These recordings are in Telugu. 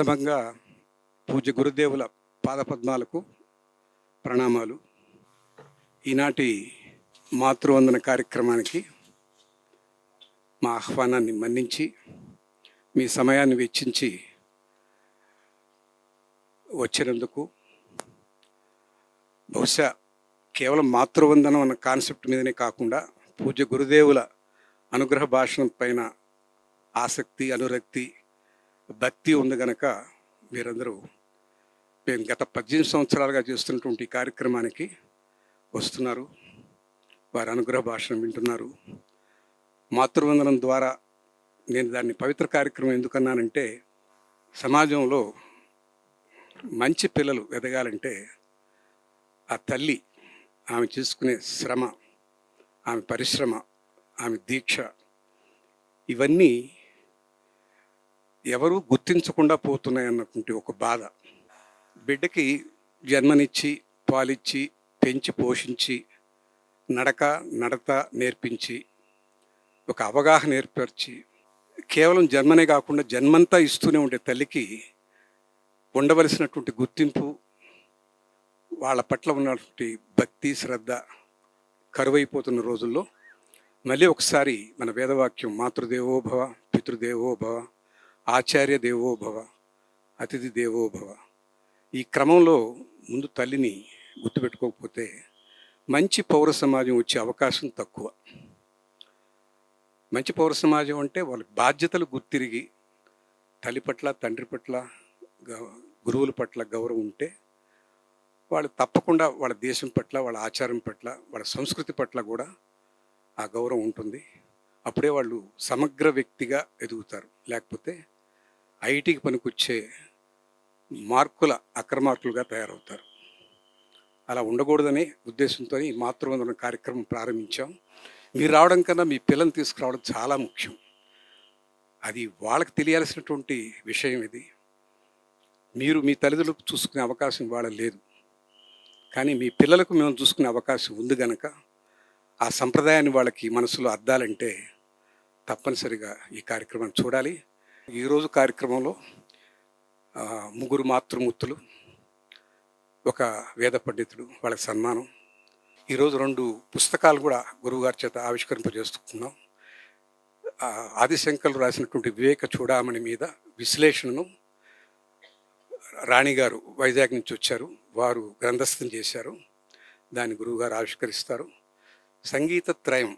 ప్రథమంగా పూజ్య గురుదేవుల పాదపద్మాలకు ప్రణామాలు. ఈనాటి మాతృవందన కార్యక్రమానికి మా ఆహ్వానాన్ని మన్నించి మీ సమయాన్ని వెచ్చించి వచ్చినందుకు, బహుశా కేవలం మాతృవందనం అన్న కాన్సెప్ట్ మీదనే కాకుండా పూజ్య గురుదేవుల అనుగ్రహ భాషణం పైన ఆసక్తి, అనురక్తి, భక్తి ఉంది గనక మీరందరూ మేము గత 18 సంవత్సరాలుగా చేస్తున్నటువంటి కార్యక్రమానికి వస్తున్నారు, వారి అనుగ్రహ భాషను వింటున్నారు. మాతృవందనం ద్వారా నేను దాన్ని పవిత్ర కార్యక్రమం ఎందుకన్నానంటే, సమాజంలో మంచి పిల్లలు ఎదగాలంటే ఆ తల్లి ఆమె చేసుకునే శ్రమ, ఆమె పరిశ్రమ, ఆమె దీక్ష, ఇవన్నీ ఎవరూ గుర్తించకుండా పోతున్నాయన్నటువంటి ఒక బాధ. బిడ్డకి జన్మనిచ్చి పాలిచ్చి పెంచి పోషించి నడత నేర్పించి ఒక అవగాహన ఏర్పరిచి కేవలం జన్మనే కాకుండా జన్మంతా ఇస్తూనే ఉండే తల్లికి ఉండవలసినటువంటి గుర్తింపు, వాళ్ళ పట్ల ఉన్నటువంటి భక్తి, శ్రద్ధ కరువైపోతున్న రోజుల్లో మళ్ళీ ఒకసారి మన వేదవాక్యం మాతృదేవోభవ, పితృదేవోభవ, ఆచార్య దేవోభవ, అతిథి దేవోభవ, ఈ క్రమంలో ముందు తల్లిని గుర్తుపెట్టుకోకపోతే మంచి పౌర సమాజం వచ్చే అవకాశం తక్కువ. మంచి పౌర సమాజం అంటే వాళ్ళ బాధ్యతలు గుర్తిరిగి తల్లి పట్ల, తండ్రి పట్ల, గురువుల పట్ల గౌరవం ఉంటే వాళ్ళు తప్పకుండా వాళ్ళ దేశం పట్ల, వాళ్ళ ఆచారం పట్ల, వాళ్ళ సంస్కృతి పట్ల కూడా ఆ గౌరవం ఉంటుంది. అప్పుడే వాళ్ళు సమగ్ర వ్యక్తిగా ఎదుగుతారు. లేకపోతే ఐటీకి పనికొచ్చే మార్కుల అక్రమార్కులుగా తయారవుతారు. అలా ఉండకూడదనే ఉద్దేశంతో ఈ మాతృవందన కార్యక్రమం ప్రారంభించాం. మీరు రావడం కన్నా మీ పిల్లల్ని తీసుకురావడం చాలా ముఖ్యం. అది వాళ్ళకి తెలియాల్సినటువంటి విషయం. ఇది మీరు మీ తల్లిదండ్రులకు చూసుకునే అవకాశం ఇవాళ లేదు, కానీ మీ పిల్లలకు మేము చూసుకునే అవకాశం ఉంది కనుక ఆ సంప్రదాయాన్ని వాళ్ళకి మనసులో అద్దాలంటే తప్పనిసరిగా ఈ కార్యక్రమాన్ని చూడాలి. ఈరోజు కార్యక్రమంలో 3 మాతృమూర్తులు, ఒక వేద పండితుడు, వాళ్ళకి సన్మానం. ఈరోజు 2 పుస్తకాలు కూడా గురువుగారి చేత ఆవిష్కరింపజేస్తున్నాం. ఆదిశంకర్లు రాసినటువంటి వివేక చూడామణి మీద విశ్లేషణను రాణిగారు వైజాగ్ నుంచి వచ్చారు, వారు గ్రంథస్థం చేశారు. దాన్ని గురువుగారు ఆవిష్కరిస్తారు. సంగీత త్రయం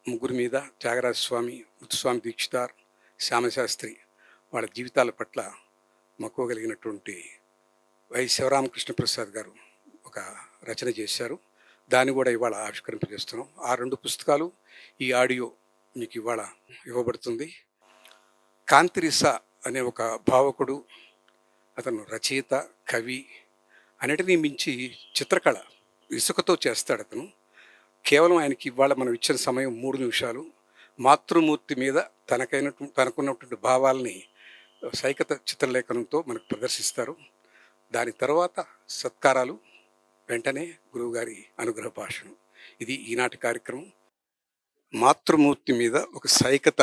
3 మీద త్యాగరాజస్వామి, ముత్తుస్వామి దీక్షితార్, శ్యామశాస్త్రి వాళ్ళ జీవితాల పట్ల మక్కువ కలిగినటువంటి వై శివరామకృష్ణ ప్రసాద్ గారు ఒక రచన చేశారు. దాన్ని కూడా ఇవాళ ఆవిష్కరింపజేస్తున్నాం. ఆ 2 పుస్తకాలు, ఈ ఆడియో మీకు ఇవాళ ఇవ్వబడుతుంది. కాంతిరిస అనే ఒక భావకుడు, అతను రచయిత, కవి, అన్నిటినీ మించి చిత్రకళ ఇసుకతో చేస్తాడు అతను. కేవలం ఆయనకి ఇవాళ మనం ఇచ్చిన సమయం 3 నిమిషాలు. మాతృమూర్తి మీద తనకున్నటువంటి భావాల్ని సైకత చిత్రలేఖనంతో మనకు ప్రదర్శిస్తారు. దాని తర్వాత సత్కారాలు, వెంటనే గురువుగారి అనుగ్రహ భాషణం. ఇది ఈనాటి కార్యక్రమం. మాతృమూర్తి మీద ఒక సైకత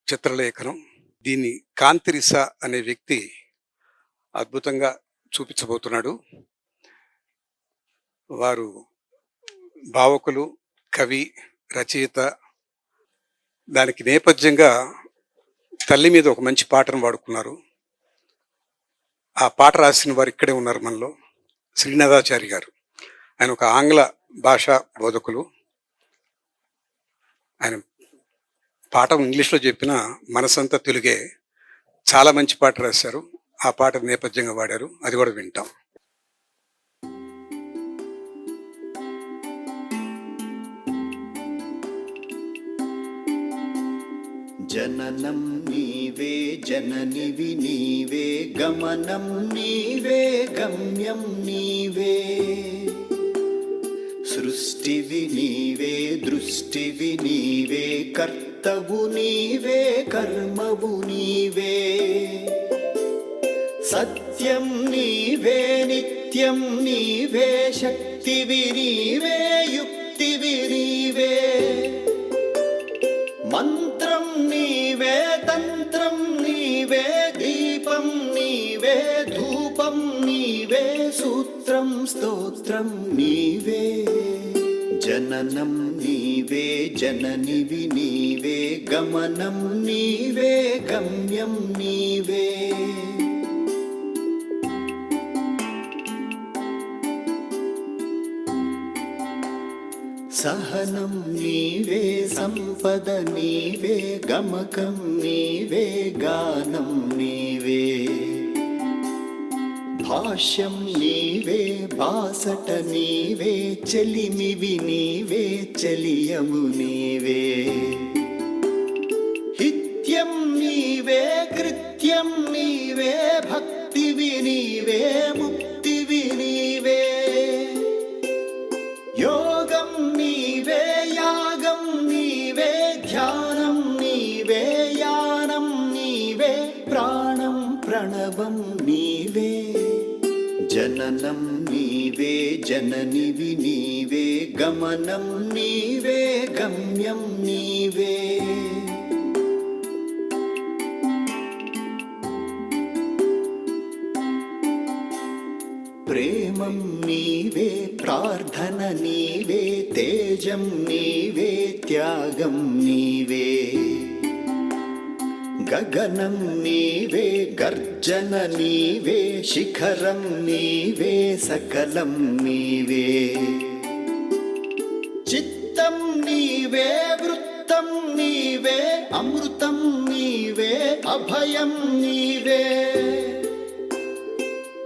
చిత్రలేఖనం. దీన్ని కాంతిరిస అనే వ్యక్తి అద్భుతంగా చూపించబోతున్నాడు. వారు భావకులు, కవి, రచయిత. దానికి నేపథ్యంగా తల్లి మీద ఒక మంచి పాటను వాడుకున్నారు. ఆ పాట రాసిన వారు ఇక్కడే ఉన్నారు మనలో, శ్రీనాథాచారి గారు. ఆయన ఒక ఆంగ్ల భాషా బోధకులు. ఆయన పాట ఇంగ్లీష్లో చెప్పిన మనసంతా తెలుగే. చాలా మంచి పాట రాశారు. ఆ పాట నేపథ్యంగా వాడారు. అది కూడా వింటాం. జననం నీవే, జననివి నీవే, గమనం నీవే, గమ్యం నీవే, సృష్టివి నీవే, దృష్టివి నీవే, కర్తవు నీవే, కర్మవు నీవే, సత్యం నీవే, నిత్యం నీవే, శక్తివి నీవే, యుక్తివి నీవే, మంత్రం నీవే, తంత్రం నీవే, దీపం నీవే, నీవే సూత్రం స్తోత్రం నీవే జననం నీవే జననివి నీవే గమనం నీవే గమ్యం నీవే సహనం నీవే సంపద నీవే గమకం నీవే గానం నీవే భాష్యం నీవే బాసట నీవే చెలిమివి నీవే చెలియము నీవే హిత్యం నీవే కృత్యం నీవే భక్తివి నీవే ముక్తివి నీవే యోగం నీవే యాగం నీవే ధ్యానం నీవే యానం నీవే ప్రాణం ప్రణవం నీవే జననం నీవే జననివి నీవే గమనం నీవే గమ్యం నీవే ప్రేమం నీవే ప్రార్థన నీవే తేజం నీవే త్యాగం నీవే గగనం నీవే గర్జన నీవే శిఖరం నీవే సకలం నీవే చిత్తం నీవే వృత్తం నీవే అమృతం నీవే అభయం నీవే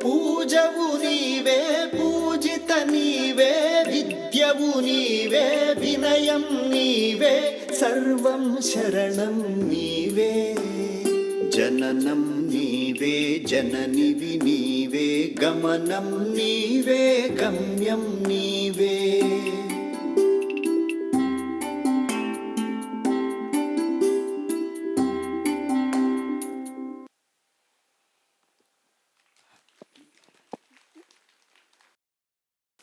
పూజవు నీవే పూజిత నీవే విద్యవు నీవే వినయం నీవే సర్వం శరణం నీవే జననం నీవే జననివి నీవే గమనం నీవే గమ్యం నీవే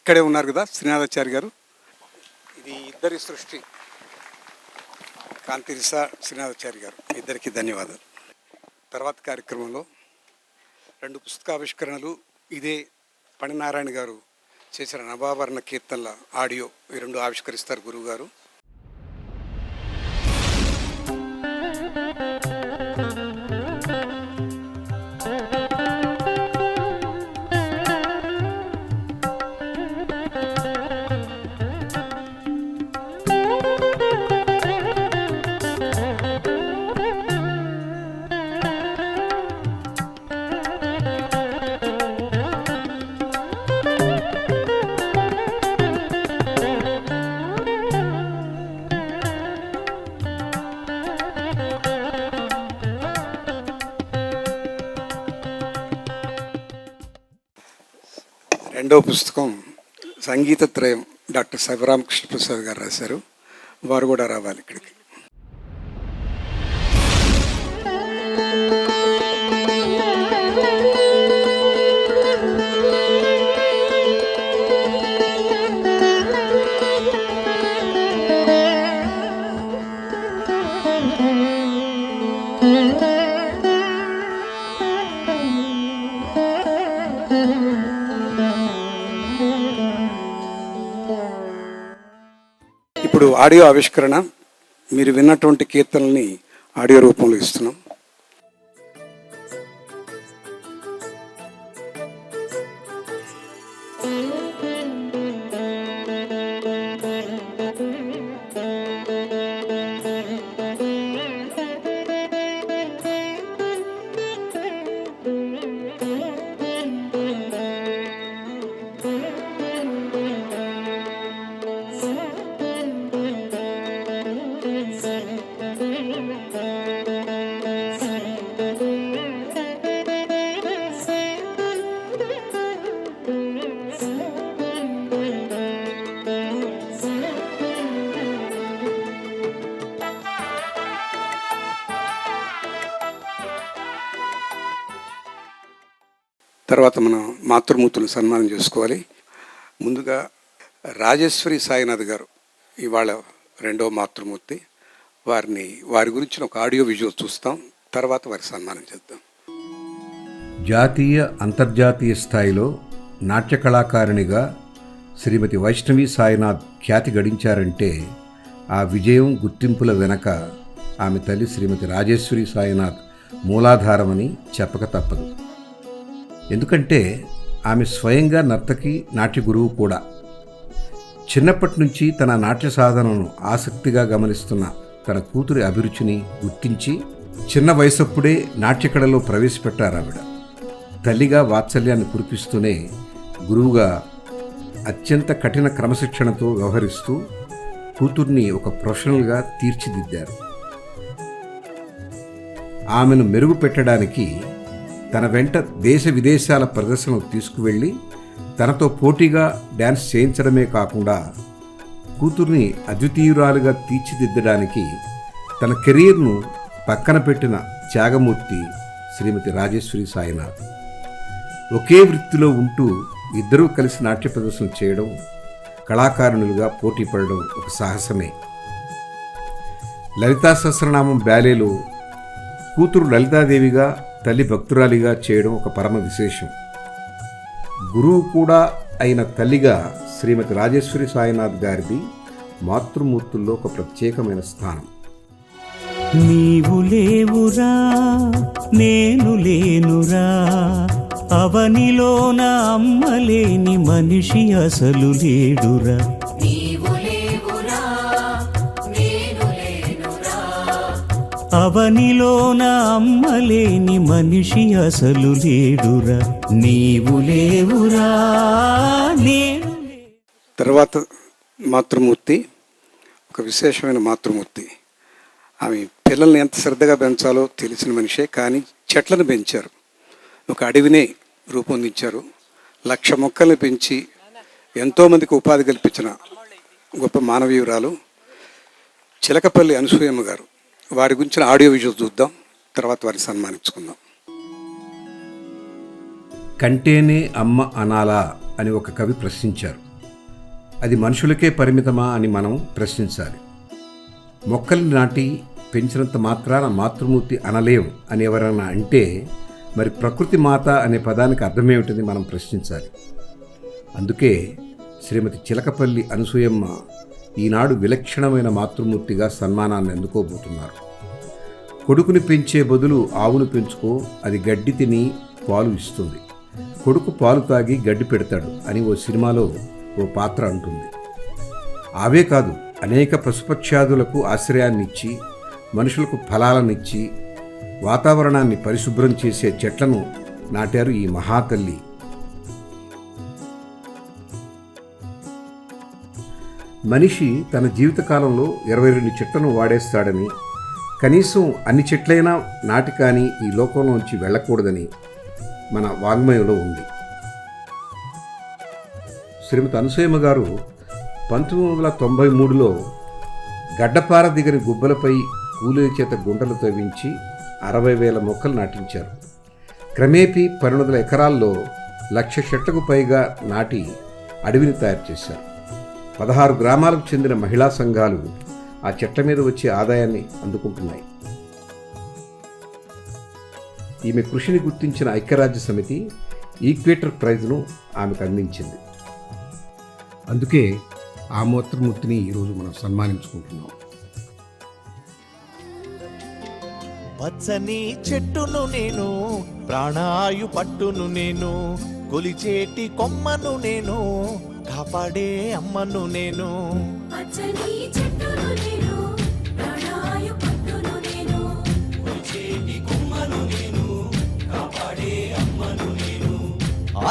ఇక్కడే ఉన్నారు కదా శ్రీనాథాచారి గారు. ఇది ఇద్దరి సృష్టి, కాంతిరిసా శ్రీనాథాచారి గారు, ఇద్దరికి ధన్యవాదాలు. తర్వాత కార్యక్రమంలో 2 పుస్తకావిష్కరణలు, ఇదే పణినారాయణ గారు చేసిన నవావరణ కీర్తనల ఆడియో, ఈ 2 ఆవిష్కరిస్తారు గురువు గారు. రెండవ పుస్తకం సంగీత త్రయం, డాక్టర్ శివరామకృష్ణ ప్రసాద్ గారు రాశారు. వారు కూడా రావాలి ఇక్కడికి. ఇప్పుడు ఆడియో ఆవిష్కరణ, మీరు విన్నటువంటి కీర్తనల్ని ఆడియో రూపంలో ఇస్తున్నాం. తర్వాత మనం మాతృమూర్తులను సన్మానం చేసుకోవాలి. ముందుగా రాజేశ్వరి సాయినాథ్ గారు ఇవాళ 2వ మాతృమూర్తి. వారి గురించిన ఒక ఆడియో విజువల్ చూస్తాం, తర్వాత వారికి సన్మానం చేద్దాం. జాతీయ అంతర్జాతీయ స్థాయిలో నాట్య కళాకారిణిగా శ్రీమతి వైష్ణవి సాయినాథ్ ఖ్యాతి గడించారంటే ఆ విజయం గుర్తింపుల వెనక ఆమె తల్లి శ్రీమతి రాజేశ్వరి సాయినాథ్ మూలాధారమని చెప్పక తప్పదు. ఎందుకంటే ఆమె స్వయంగా నర్తకి నాట్య గురువు కూడా. చిన్నప్పటి నుంచి తన నాట్య సాధనను ఆసక్తిగా గమనిస్తున్న తన కూతురి అభిరుచిని గుర్తించి చిన్న వయసప్పుడే నాట్యకళలో ప్రవేశపెట్టారు ఆవిడ. తల్లిగా వాత్సల్యాన్ని కురిపిస్తూనే గురువుగా అత్యంత కఠిన క్రమశిక్షణతో వ్యవహరిస్తూ కూతుర్ని ఒక ప్రొఫెషనల్గా తీర్చిదిద్దారు. ఆమెను మెరుగుపెట్టడానికి తన వెంట దేశ విదేశాల ప్రదర్శనకు తీసుకువెళ్ళి తనతో పోటీగా డ్యాన్స్ చేయించడమే కాకుండా కూతుర్ని అద్వితీయురాలుగా తీర్చిదిద్దడానికి తన కెరీర్ను పక్కన పెట్టిన త్యాగమూర్తి శ్రీమతి రాజేశ్వరి సాయినాథ్. ఒకే వృత్తిలో ఉంటూ ఇద్దరూ కలిసి నాట్య ప్రదర్శన చేయడం, కళాకారుణులుగా పోటీ పడడం ఒక సాహసమే. లలితా సహస్రనామం బ్యాలేలో కూతురు లలితాదేవిగా, తల్లి భక్తురాలిగా చేయడం ఒక పరమ విశేషం. గురువు కూడా అయిన తల్లిగా శ్రీమతి రాజేశ్వరి సాయినాథ్ గారిది మాతృమూర్తుల్లో ఒక ప్రత్యేకమైన స్థానం. నీవు లేవురా నేను లేనురా, అవనిలోన అమ్మలేని మనిషి అసలు లేడురా. అవనిలోన అమ్మలేని మనిషి అసలు లేడురా, నీవు లేవురా నేను. తర్వాత మాతృమూర్తి ఒక విశేషమైన మాతృమూర్తి. ఆమె పిల్లల్ని ఎంత శ్రద్ధగా పెంచాలో తెలిసిన మనిషే, కానీ చెట్లను పెంచారు. ఒక అడవినే రూపొందించారు. 1,00,000 మొక్కల్ని పెంచి ఎంతోమందికి ఉపాధి కల్పించిన గొప్ప మానవీయురాలు చిలకపల్లి అనసూయమ్మ గారు. వారి గురించిన ఆడియో విజువల్ చూద్దాం, తర్వాత వారిని సన్మానించుకుందాం. కంటేనే అమ్మ అనాలా అని ఒక కవి ప్రశ్నించారు. అది మనుషులకే పరిమితమా అని మనం ప్రశ్నించాలి. మొక్కల్ని నాటి పెంచినంత మాత్రాన మాతృమూర్తి అనలేం అని ఎవరైనా అంటే మరి ప్రకృతి మాత అనే పదానికి అర్థమేమిటని మనం ప్రశ్నించాలి. అందుకే శ్రీమతి చిలకపల్లి అనసూయమ్మ ఈనాడు విలక్షణమైన మాతృమూర్తిగా సన్మానాన్ని అందుకోబోతున్నారు. కొడుకుని పెంచే బదులు ఆవును పెంచుకో, అది గడ్డి తిని పాలు ఇస్తుంది, కొడుకు పాలు తాగి గడ్డి పెడతాడు అని ఓ సినిమాలో ఓ పాత్ర అంటుంది. అవే కాదు, అనేక పశుపక్ష్యాదులకు ఆశ్రయాన్నిచ్చి, మనుషులకు ఫలాలనిచ్చి, వాతావరణాన్ని పరిశుభ్రం చేసే చెట్లను నాటారు ఈ మహాతల్లి. మనిషి తన జీవితకాలంలో 22 చెట్లను వాడేస్తాడని, కనీసం అన్ని చెట్లైనా నాటి కానీ ఈ లోకంలోంచి వెళ్ళకూడదని మన వాంగ్మయంలో ఉంది. శ్రీమతి అనసూయమ్మ గారు 1993లో గడ్డపార దిగని గుబ్బలపై కూలీల చేత గుంటలు తవ్వించి 60,000 మొక్కలు నాటించారు. క్రమేపీ 1200 ఎకరాల్లో 1,00,000 చెట్లకు పైగా నాటి అడవిని తయారు చేశారు. 16 గ్రామాలకు చెందిన మహిళా సంఘాలు ఆ చెట్ల మీద వచ్చే ఆదాయాన్ని అందుకుంటున్నాయి. ఈమె కృషిని గుర్తించిన ఐక్యరాజ్య సమితి ఈక్వేటర్ ప్రైజ్ను ఆమెకు అందించింది. అందుకే ఆ మాతృమూర్తిని ఈరోజు మనం సన్మానించుకుంటున్నాం. పచ్చని చెట్టును నేను, ప్రాణాయు పట్టును నేను, కొలిచేటి కొమ్మను నేను, కాపాడే అమ్మను నేను. పచ్చని చెట్టును నేను, ప్రాణాయు పట్టును నేను, కొలిచేటి కొమ్మను నేను, కాపాడే అమ్మను నేను.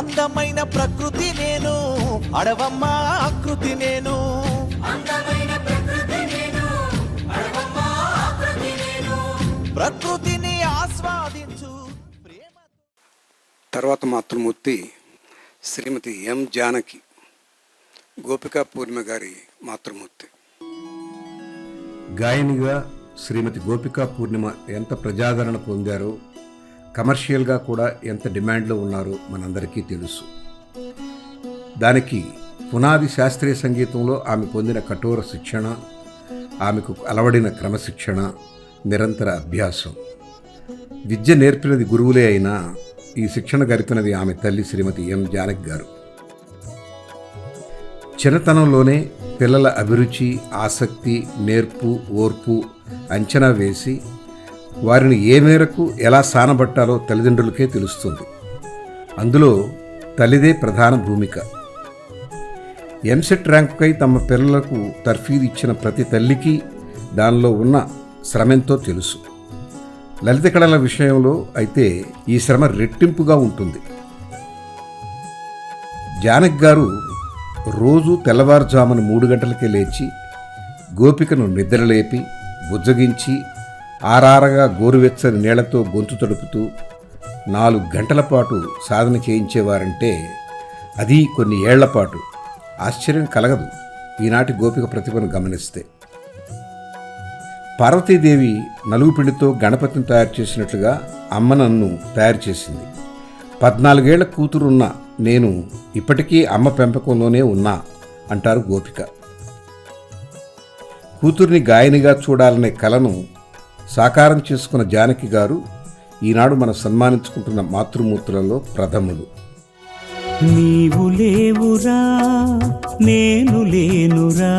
అందమైన ప్రకృతి నేను, అడవమ్మ ఆకృతి నేను. అందమైన ప్రకృతి నేను, అడవమ్మ ఆకృతి నేను. ప్రకృతిని ఆస్వాదించు ప్రేమ. తర్వాత మాతృమూర్తి శ్రీమతి ఎం జానకి, గోపికా పూర్ణిమ గారి మాతృమూర్తి. గాయనిగా శ్రీమతి గోపికా పూర్ణిమ ఎంత ప్రజాదరణ పొందారో, కమర్షియల్గా కూడా ఎంత డిమాండ్లో ఉన్నారో మనందరికీ తెలుసు. దానికి పునాది శాస్త్రీయ సంగీతంలో ఆమె పొందిన కఠోర శిక్షణ, ఆమెకు అలవడిన క్రమశిక్షణ, నిరంతర అభ్యాసం. విద్య నేర్పినది గురువులే అయినా ఈ శిక్షణ గరిపినది ఆమె తల్లి శ్రీమతి ఎం జానకి గారు. చిన్నతనంలోనే పిల్లల అభిరుచి, ఆసక్తి, నేర్పు, ఓర్పు అంచనా వేసి వారిని ఏ మేరకు ఎలా సానబట్టాలో తల్లిదండ్రులకే తెలుస్తుంది. అందులో తల్లిదే ప్రధాన భూమిక. ఎంసెట్ ర్యాంకుకై తమ పిల్లలకు తర్ఫీదు ఇచ్చిన ప్రతి తల్లికి దానిలో ఉన్న శ్రమెంతో తెలుసు. లలిత కళల విషయంలో అయితే ఈ శ్రమ రెట్టింపుగా ఉంటుంది. జానకి గారు రోజు తెల్లవారుజామున 3 గంటలకే లేచి గోపికను నిద్రలేపి బుజ్జగించి ఆరారగా గోరువెచ్చని నీళ్లతో గొంతు తడుపుతూ 4 గంటల పాటు సాధన చేయించేవారంటే అది కొన్ని ఏళ్లపాటు. ఆశ్చర్యం కలగదు ఈనాటి గోపిక ప్రతిభను గమనిస్తే. పార్వతీదేవి నలుగుపిండితో గణపతిని తయారు చేసినట్లుగా అమ్మ నన్ను తయారు చేసింది. 14 ఏళ్ల కూతురున్న నేను ఇప్పటికీ అమ్మ పెంపకంలోనే ఉన్నా అంటారు గోపిక. కూతుర్ని గాయనిగా చూడాలనే కలను సాకారం చేసుకున్న జానకి గారు ఈనాడు మనం సన్మానించుకుంటున్న మాతృమూర్తులలో ప్రథములు. నీవు లేవురా నేను లేనురా,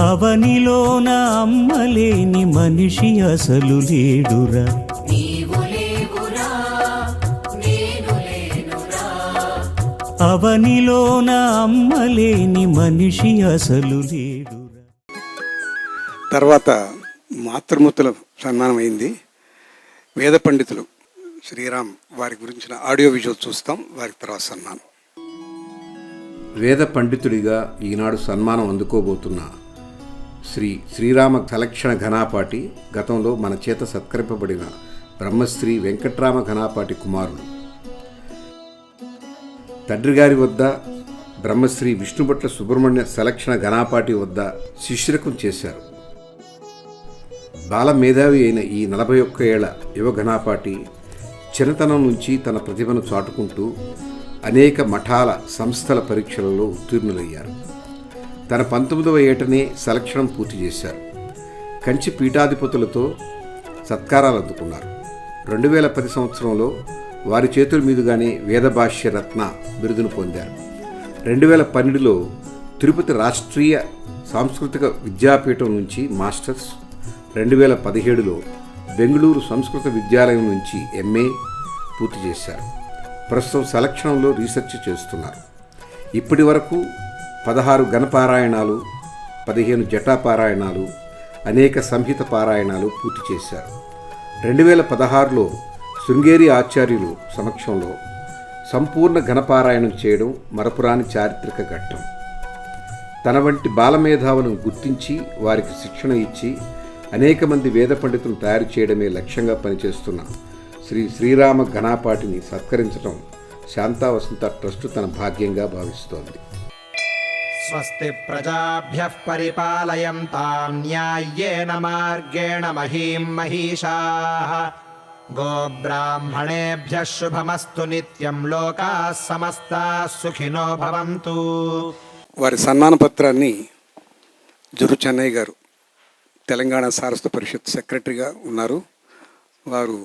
అవనిలోన అమ్మలేని మనిషి అసలు లేడురా. నీవు లేవురా నేను లేనురా, అవనిలోన అమ్మలేని మనిషి అసలు లేడురా. తర్వాత మాతృమూర్తుల సన్మానం అయింది. వేద పండితులు శ్రీరామ్ వారి గురించిన ఆడియో విజువల్ చూస్తాం. వారికి తర్వాత సన్మానం. వేద పండితుడిగా ఈనాడు సన్మానం అందుకోబోతున్న శ్రీ శ్రీరామ సలక్షణ ఘనాపాటి గతంలో మన చేత సత్కరింపబడిన బ్రహ్మశ్రీ వెంకట్రామ ఘనాపాటి కుమారుడు. తండ్రి గారి వద్ద బ్రహ్మశ్రీ విష్ణుభట్ల సుబ్రహ్మణ్య సలక్షణ ఘనాపాటి వద్ద శిష్యరకం చేశారు. బాల మేధావి అయిన ఈ 41 ఏళ్ల యువ ఘనాపాటి చిన్నతనం నుంచి తన ప్రతిభను చాటుకుంటూ అనేక మఠాల సంస్థల పరీక్షలలో ఉత్తీర్ణులయ్యారు. తన 19వ ఏటనే సెలక్షణం పూర్తి చేశారు. కంచి పీఠాధిపతులతో సత్కారాలు అందుకున్నారు. 2010 సంవత్సరంలో వారి చేతుల మీదుగానే వేదభాష్య రత్న బిరుదును పొందారు. 2012లో తిరుపతి రాష్ట్రీయ సాంస్కృతిక విద్యాపీఠం నుంచి మాస్టర్స్, 2017లో బెంగళూరు సంస్కృత విద్యాలయం నుంచి ఎంఏ పూర్తి చేశారు. ప్రస్తుతం సెలక్షణంలో రీసెర్చ్ చేస్తున్నారు. ఇప్పటి వరకు 16 గణపారాయణాలు, 15 జటాపారాయణాలు, అనేక సంహిత పారాయణాలు పూర్తి చేశారు. 2016లో శృంగేరి ఆచార్యులు సమక్షంలో సంపూర్ణ ఘనపారాయణం చేయడం మరపురాని చారిత్రక ఘట్టం. తన వంటి బాలమేధావులను గుర్తించి వారికి శిక్షణ ఇచ్చి అనేక మంది వేద పండితులను తయారు చేయడమే లక్ష్యంగా పనిచేస్తున్న శ్రీ శ్రీరామ ఘనాపాటిని సత్కరించడం శాంతావసంత ట్రస్టు తన భాగ్యంగా భావిస్తోంది. స్వస్తి ప్రజాభ్యః పరిపాలయంతాం న్యాయ్యేన మార్గేణ మహీం మహిషాః. గోబ్రాహ్మణేభ్యః శుభమస్తు నిత్యం. లోకాః సమస్తాః సుఖినో భవంతు. వారి సన్మాన పత్రాన్ని జురు చెన్నయ్య గారు తెలంగాణ సారస్వత పరిషత్ సెక్రటరీగా ఉన్నారు. వారు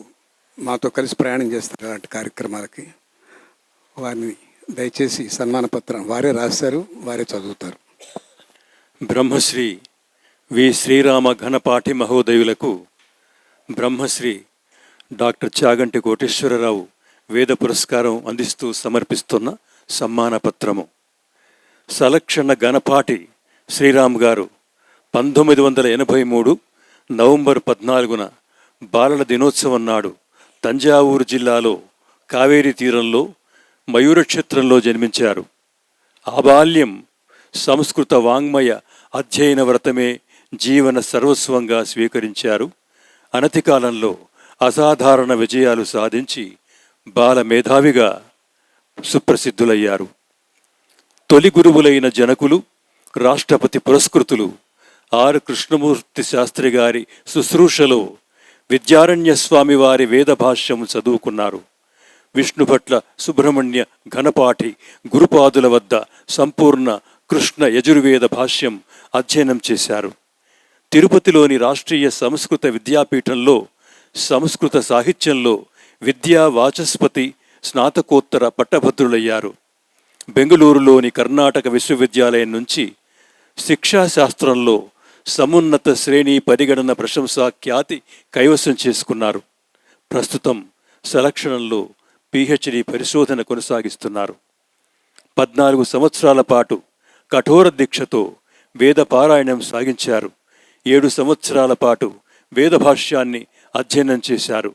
మాతో కలిసి ప్రయాణం చేస్తారు అలాంటి కార్యక్రమాలకి. వారిని దయచేసి సన్మాన పత్రం వారే రాశారు, వారే చదువుతారు. బ్రహ్మశ్రీ వి శ్రీరామ ఘనపాఠి మహోదయులకు బ్రహ్మశ్రీ డాక్టర్ చాగంటి కోటేశ్వరరావు వేద పురస్కారం అందిస్తూ సమర్పిస్తున్న సమ్మాన పత్రము. సలక్షణ ఘనపాఠి శ్రీరామ్ గారు 1983 నవంబర్ 14న బాలల దినోత్సవం నాడు తంజావూరు జిల్లాలో కావేరీ తీరంలో మయూరక్షేత్రంలో జన్మించారు. ఆ బాల్యం సంస్కృత వాంగ్మయ అధ్యయన వ్రతమే జీవన సర్వస్వంగా స్వీకరించారు. అనతి కాలంలో అసాధారణ విజయాలు సాధించి బాల మేధావిగా సుప్రసిద్ధులయ్యారు. తొలి గురువులైన జనకులు, రాష్ట్రపతి పురస్కృతులు ఆర్ కృష్ణమూర్తి శాస్త్రి గారి శుశ్రూషలో విద్యారణ్య స్వామి వారి వేద భాష్యము చదువుకున్నారు. విష్ణుభట్ల సుబ్రహ్మణ్య ఘనపాఠి గురుపాదుల వద్ద సంపూర్ణ కృష్ణ యజుర్వేద భాష్యం అధ్యయనం చేశారు. తిరుపతిలోని రాష్ట్రీయ సంస్కృత విద్యాపీఠంలో సంస్కృత సాహిత్యంలో విద్యా వాచస్పతి స్నాతకోత్తర పట్టభద్రులయ్యారు. బెంగళూరులోని కర్ణాటక విశ్వవిద్యాలయం నుంచి శిక్షాశాస్త్రంలో సమున్నత శ్రేణి పరిగణన ప్రశంసా ఖ్యాతి కైవసం చేసుకున్నారు. ప్రస్తుతం సంరక్షణలో పిహెచ్డి పరిశోధన కొనసాగిస్తున్నారు. 14 సంవత్సరాల పాటు కఠోర దీక్షతో వేద పారాయణం సాగించారు. 7 సంవత్సరాల పాటు వేద భాష్యాన్ని అధ్యయనం చేశారు.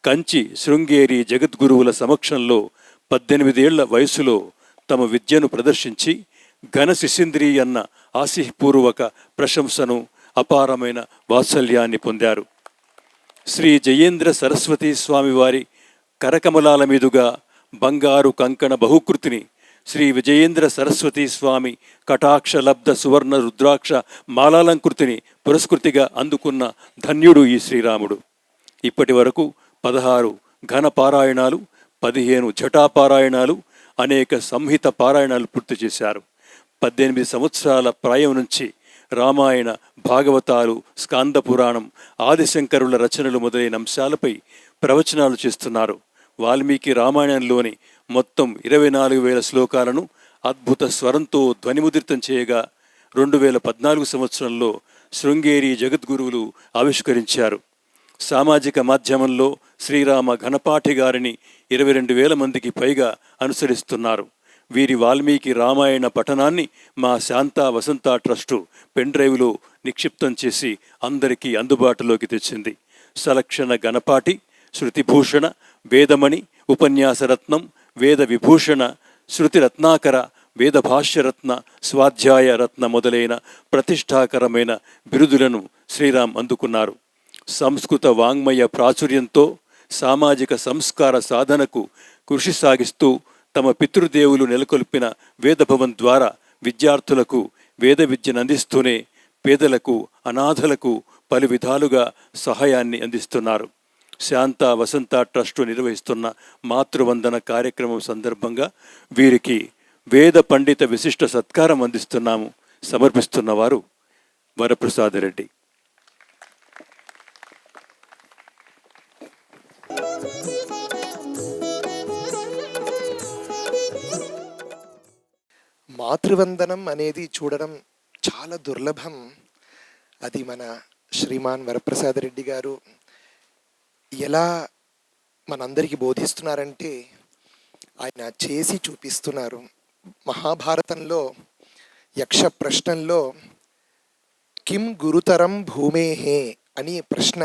కంచి శృంగేరి జగద్గురువుల సమక్షంలో 18 ఏళ్ల వయసులో తమ విద్యను ప్రదర్శించి ఘన శిశింద్రి అన్న ఆశీపూర్వక ప్రశంసను, అపారమైన వాత్సల్యాన్ని పొందారు. శ్రీ జయేంద్ర సరస్వతి స్వామివారి కరకమలాల మీదుగా బంగారు కంకణ బహుకృతిని శ్రీ విజయేంద్ర సరస్వతి స్వామి కటాక్ష లబ్ధ సువర్ణ రుద్రాక్ష మాలాలంకృతిని పురస్కృతిగా అందుకున్న ధన్యుడు ఈ శ్రీరాముడు. ఇప్పటి వరకు 16 ఘన పారాయణాలు, 15 జటాపారాయణాలు, అనేక సంహిత పారాయణాలు పూర్తి చేశారు. 18 సంవత్సరాల ప్రాయం నుంచి రామాయణ, భాగవతాలు, స్కాంద పురాణం, ఆదిశంకరుల రచనలు మొదలైన అంశాలపై ప్రవచనాలు చేస్తున్నారు. వాల్మీకి రామాయణంలోని మొత్తం 24,000 శ్లోకాలను అద్భుత స్వరంతో ధ్వనిముద్రితం చేయగా 2014 సంవత్సరంలో శృంగేరి జగద్గురువులు ఆవిష్కరించారు. సామాజిక మాధ్యమంలో శ్రీరామ ఘనపాఠి గారిని 22,000 మందికి పైగా అనుసరిస్తున్నారు. వీరి వాల్మీకి రామాయణ పఠనాన్ని మా శాంతా వసంత ట్రస్టు పెన్డ్రైవ్లో నిక్షిప్తం చేసి అందరికీ అందుబాటులోకి తెచ్చింది. సలక్షణ గణపాటి, శృతిభూషణ, వేదమణి, ఉపన్యాసరత్నం, వేద విభూషణ, శృతిరత్నాకర, వేదభాష్యరత్న, స్వాధ్యాయ రత్న మొదలైన ప్రతిష్టాకరమైన బిరుదులను శ్రీరామ్ అందుకున్నారు. సంస్కృత వాంగ్మయ ప్రాచుర్యంతో సామాజిక సంస్కార సాధనకు కృషి సాగిస్తూ తమ పితృదేవులు నెలకొల్పిన వేదభవన్ ద్వారా విద్యార్థులకు వేద విద్యను అందిస్తూనే పేదలకు, అనాథలకు పలు విధాలుగా సహాయాన్ని అందిస్తున్నారు. శాంతా వసంత ట్రస్టు నిర్వహిస్తున్న మాతృవందన కార్యక్రమం సందర్భంగా వీరికి వేద పండిత విశిష్ట సత్కారం అందిస్తున్నాము. సమర్పిస్తున్నవారు వరప్రసాదరెడ్డి. మాతృవందనం అనేది చూడడం చాలా దుర్లభం. అది మన శ్రీమాన్ వరప్రసాదరెడ్డి గారు ఎలా మనందరికీ బోధిస్తున్నారంటే ఆయన చేసి చూపిస్తున్నారు. మహాభారతంలో యక్ష ప్రశ్నల్లో కిం గురుతరం భూమేహే అని ప్రశ్న,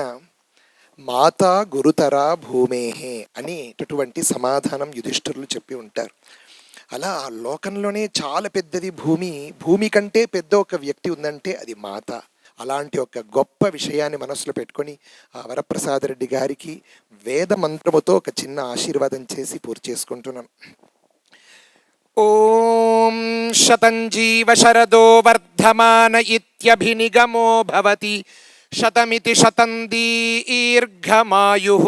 మాతా గురుతరా భూమేహే అనేటటువంటి సమాధానం యుధిష్ఠిరులు చెప్పి ఉంటారు. అలా ఆ లోకంలోనే చాలా పెద్దది భూమి. భూమి కంటే పెద్ద ఒక వ్యక్తి ఉందంటే అది మాత. అలాంటి ఒక గొప్ప విషయాన్ని మనసులో పెట్టుకొని ఆ వరప్రసాదరెడ్డి గారికి వేద మంత్రముతో ఒక చిన్న ఆశీర్వాదం చేసి పూర్తి చేసుకుంటున్నాను. ఓం శతంజీవ శరదో వర్ధమాన ఇత్యభినిగమో భవతి శతమితి శతం దీర్ఘమాయుః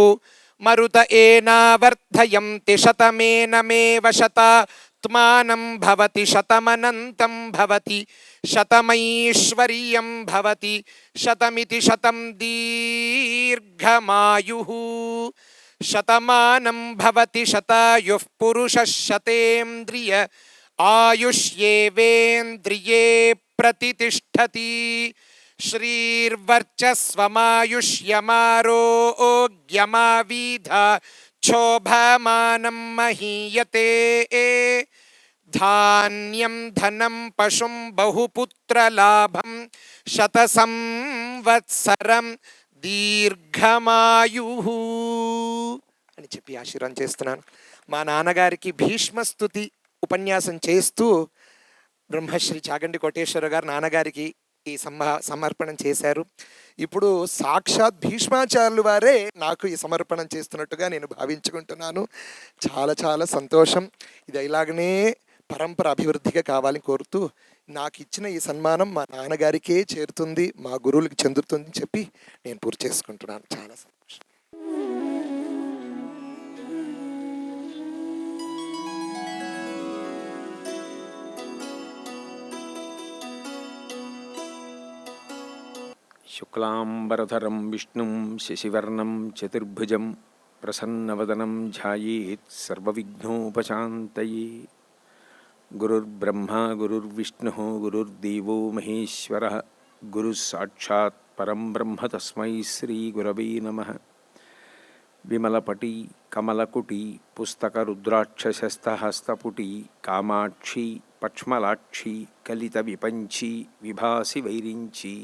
మరుత ఏనావర్ధయంతి శతమేనమేవ శతాత్మానం భవతి శతమనంతం భవతి శతమైశ్వర్యం భవతి శతమితి శతం దీర్ఘమాయుః శతమానం భవతి శతాయుః పురుషః శతేంద్రియ ఆయుష్యేవేంద్రియే ప్రతితిష్ఠతి శ్రీర్వర్చస్వమాయుష్యమారోగ్యమావిధ క్షోభమానం మహీయతే ధాన్యం ధనం పశుం బహుపుత్రలాభం శతసంవత్సరం దీర్ఘమాయుః అని చెప్పి ఆశీర్వాదం చేస్తున్నాను. మా నాన్నగారికి భీష్మస్తుతి ఉపన్యాసం చేస్తూ బ్రహ్మశ్రీ చాగంటి కోటేశ్వర గారు నాన్నగారికి ఈ సమర్పణం చేశారు. ఇప్పుడు సాక్షాత్ భీష్మాచార్యులు వారే నాకు ఈ సమర్పణం చేస్తున్నట్టుగా నేను భావించుకుంటున్నాను. చాలా చాలా సంతోషం. ఇది ఇలాగనే పరంపర అభివృద్ధిగా కావాలని కోరుతూ నాకు ఇచ్చిన ఈ సన్మానం మా నాన్నగారికే చేరుతుంది, మా గురువులకి చెందుతుంది చెప్పి నేను పూర్తి చేసుకుంటున్నాను. చాలా సంతోషం. శుక్లాంబరధరం విష్ణుం శశివర్ణం చతుర్భుజం ప్రసన్నవదనం ధ్యాయేత్ సర్వవిఘ్నోపశాంతయే. గురుర్బ్రహ్మ గురుర్విష్ణుః గురుర్దేవో మహేశ్వరः గురుః సాక్షాత్ పరం బ్రహ్మ తస్మై శ్రీ గురవే నమః. విమలపటి కమలకుటి పుస్తక రుద్రాక్షశస్తహస్తపుటి కామాక్షి పక్ష్మలాక్షి కలిత విపంచి విభాసి వైరించి.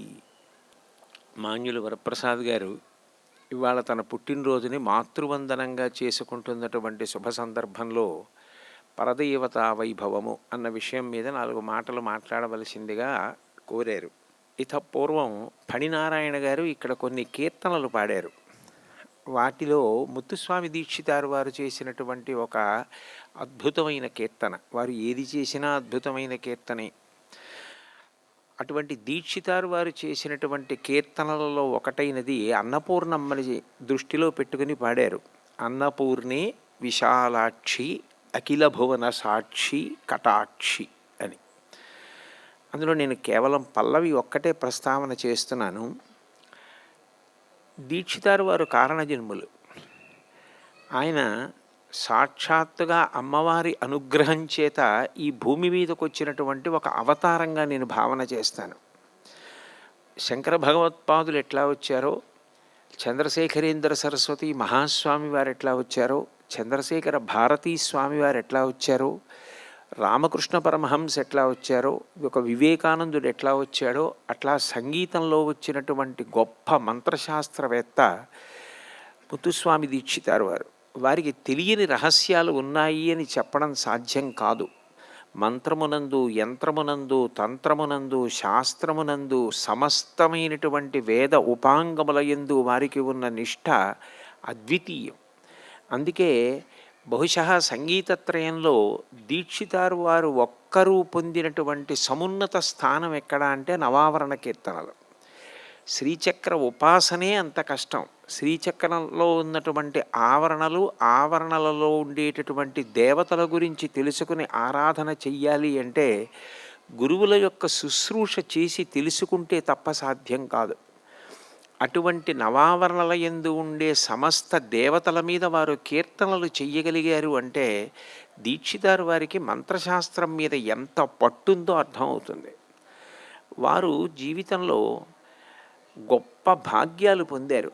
మాన్యులు వరప్రసాద్ గారు ఇవాళ తన పుట్టినరోజుని మాతృవందనంగా చేసుకుంటున్నటువంటి శుభ సందర్భంలో పరదేవతా వైభవము అన్న విషయం మీద 4 మాటలు మాట్లాడవలసిందిగా కోరారు. ఇత పూర్వం ఫణినారాయణ గారు ఇక్కడ కొన్ని కీర్తనలు పాడారు. వాటిలో ముత్తుస్వామి దీక్షితారు వారు చేసినటువంటి ఒక అద్భుతమైన కీర్తన, వారు ఏది చేసినా అద్భుతమైన కీర్తనే. అటువంటి దీక్షితారు వారు చేసినటువంటి కీర్తనలలో ఒకటైనది అన్నపూర్ణమ్మని దృష్టిలో పెట్టుకుని పాడారు. అన్నపూర్ణే విశాలాక్షి అఖిల భువన సాక్షి కటాక్షి అని. అందులో నేను కేవలం పల్లవి ఒక్కటే ప్రస్తావన చేస్తున్నాను. దీక్షితారు వారు కారణజన్ములు. ఆయన సాక్షాత్తుగా అమ్మవారి అనుగ్రహం చేత ఈ భూమి మీదకు వచ్చినటువంటి ఒక అవతారంగా నేను భావన చేస్తాను. శంకర భగవత్పాదులు ఎట్లా వచ్చారో, చంద్రశేఖరేంద్ర సరస్వతి మహాస్వామి వారు ఎట్లా వచ్చారో, చంద్రశేఖర భారతీ స్వామి వారు ఎట్లా వచ్చారో, రామకృష్ణ పరమహంస ఎట్లా వచ్చారో, ఒక వివేకానందుడు ఎట్లా వచ్చాడో, అట్లా సంగీతంలో వచ్చినటువంటి గొప్ప మంత్రశాస్త్రవేత్త ముత్తుస్వామి దీక్షితారు వారు. వారికి తెలియని రహస్యాలు ఉన్నాయి అని చెప్పడం సాధ్యం కాదు. మంత్రమునందు, యంత్రమునందు, తంత్రమునందు, శాస్త్రమునందు, సమస్తమైనటువంటి వేద ఉపాంగములయందు వారికి ఉన్న నిష్ఠ అద్వితీయం. అందుకే బహుశः సంగీతత్రయంలో దీక్షితారు వారు ఒక్కరూ పొందినటువంటి సమున్నత స్థానం ఎక్కడ అంటే నవావరణ కీర్తనలు. శ్రీచక్ర ఉపాసనే అంత కష్టం. శ్రీచక్రంలో ఉన్నటువంటి ఆవరణలలో ఉండేటటువంటి దేవతల గురించి తెలుసుకుని ఆరాధన చెయ్యాలి అంటే గురువుల యొక్క శుశ్రూష చేసి తెలుసుకుంటే తప్ప సాధ్యం కాదు. అటువంటి నవావరణల యందు ఉండే సమస్త దేవతల మీద వారు కీర్తనలు చెయ్యగలిగారు అంటే దీక్షితారు వారికి మంత్రశాస్త్రం మీద ఎంత పట్టుందో అర్థమవుతుంది. వారు జీవితంలో గొప్ప భాగ్యాలు పొందారు.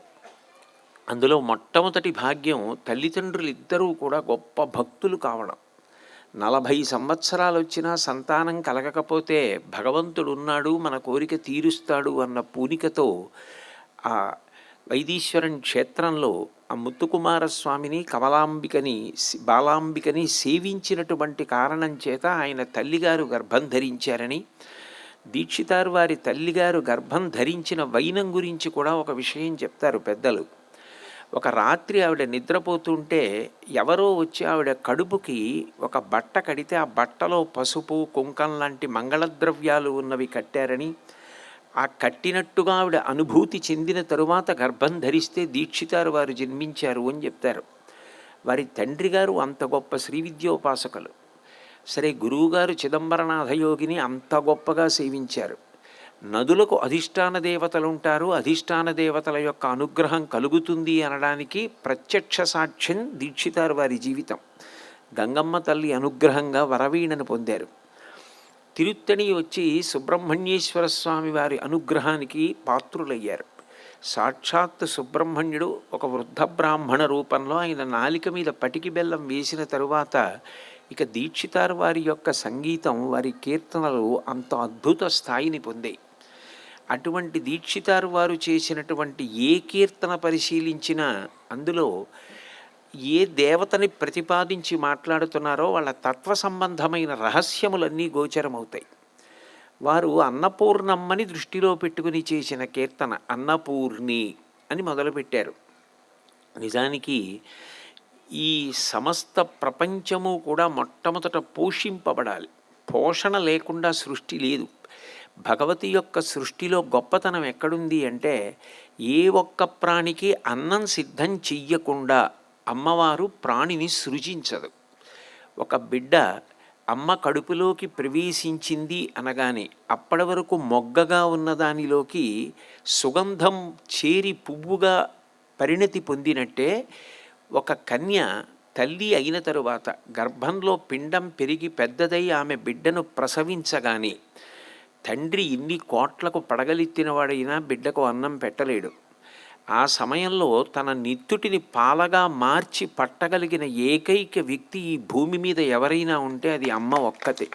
అందులో మొట్టమొదటి భాగ్యం తల్లిదండ్రులు ఇద్దరూ కూడా గొప్ప భక్తులు కావడం. 40 సంవత్సరాలు వచ్చినా సంతానం కలగకపోతే భగవంతుడు ఉన్నాడు, మన కోరిక తీరుస్తాడు అన్న పూనికతో ఆ వైదీశ్వరం క్షేత్రంలో ఆ ముత్తుకుమారస్వామిని కమలాంబికని బాలాంబికని సేవించినటువంటి కారణం చేత ఆయన తల్లిగారు గర్భం ధరించారని, దీక్షితారు వారి తల్లిగారు గర్భం ధరించిన వైనం గురించి కూడా ఒక విషయం చెప్తారు పెద్దలు. ఒక రాత్రి ఆవిడ నిద్రపోతుంటే ఎవరో వచ్చి ఆవిడ కడుపుకి ఒక బట్ట కడితే ఆ బట్టలో పసుపు కుంకం లాంటి మంగళద్రవ్యాలు ఉన్నవి కట్టారని, ఆ కట్టినట్టుగా ఆవిడ అనుభూతి చెందిన తరువాత గర్భం ధరిస్తే దీక్షితారు వారు జన్మించారు అని చెప్తారు. వారి తండ్రి గారు అంత గొప్ప శ్రీ విద్యోపాసకులు. సరే, గురువుగారు చిదంబరనాథయోగిని అంత గొప్పగా సేవించారు. నదులకు అధిష్టాన దేవతలు ఉంటారు, అధిష్టాన దేవతల యొక్క అనుగ్రహం కలుగుతుంది అనడానికి ప్రత్యక్ష సాక్ష్యం దీక్షితారు వారి జీవితం. గంగమ్మ తల్లి అనుగ్రహంగా వరవీణను పొందారు. తిరుత్తణి వచ్చి సుబ్రహ్మణ్యేశ్వర స్వామి వారి అనుగ్రహానికి పాత్రులయ్యారు. సాక్షాత్ సుబ్రహ్మణ్యుడు ఒక వృద్ధ బ్రాహ్మణ రూపంలో ఆయన నాలిక మీద పటికి బెల్లం వేసిన తరువాత ఇక దీక్షితారు వారి యొక్క సంగీతం, వారి కీర్తనలు అంత అద్భుత స్థాయిని పొందాయి. అటువంటి దీక్షితారు వారు చేసినటువంటి ఏ కీర్తన పరిశీలించినా అందులో ఏ దేవతని ప్రతిపాదించి మాట్లాడుతున్నారో వాళ్ళ తత్వ సంబంధమైన రహస్యములన్నీ గోచరమవుతాయి. వారు అన్నపూర్ణమ్మని దృష్టిలో పెట్టుకుని చేసిన కీర్తన అన్నపూర్ణి అని మొదలుపెట్టారు. నిజానికి ఈ సమస్త ప్రపంచము కూడా మొట్టమొదట పోషింపబడాలి. పోషణ లేకుండా సృష్టి లేదు. భగవతి యొక్క సృష్టిలో గొప్పతనం ఎక్కడుంది అంటే ఏ ఒక్క ప్రాణికి అన్నం సిద్ధం చెయ్యకుండా అమ్మవారు ప్రాణిని సృజించదు. ఒక బిడ్డ అమ్మ కడుపులోకి ప్రవేశించింది అనగానే అప్పటి వరకు మొగ్గగా ఉన్న దానిలోకి సుగంధం చేరి పువ్వుగా పరిణతి పొందినట్టే ఒక కన్య తల్లి అయిన తరువాత గర్భంలో పిండం పెరిగి పెద్దదై ఆమె బిడ్డను ప్రసవించగానే తండ్రి ఇన్ని కోట్లకు పడగలెత్తినవాడైనా బిడ్డకు అన్నం పెట్టలేడు. ఆ సమయంలో తన నిత్తుటిని పాలగా మార్చి పట్టగలిగిన ఏకైక వ్యక్తి ఈ భూమి మీద ఎవరైనా ఉంటే అది అమ్మ ఒక్కతే.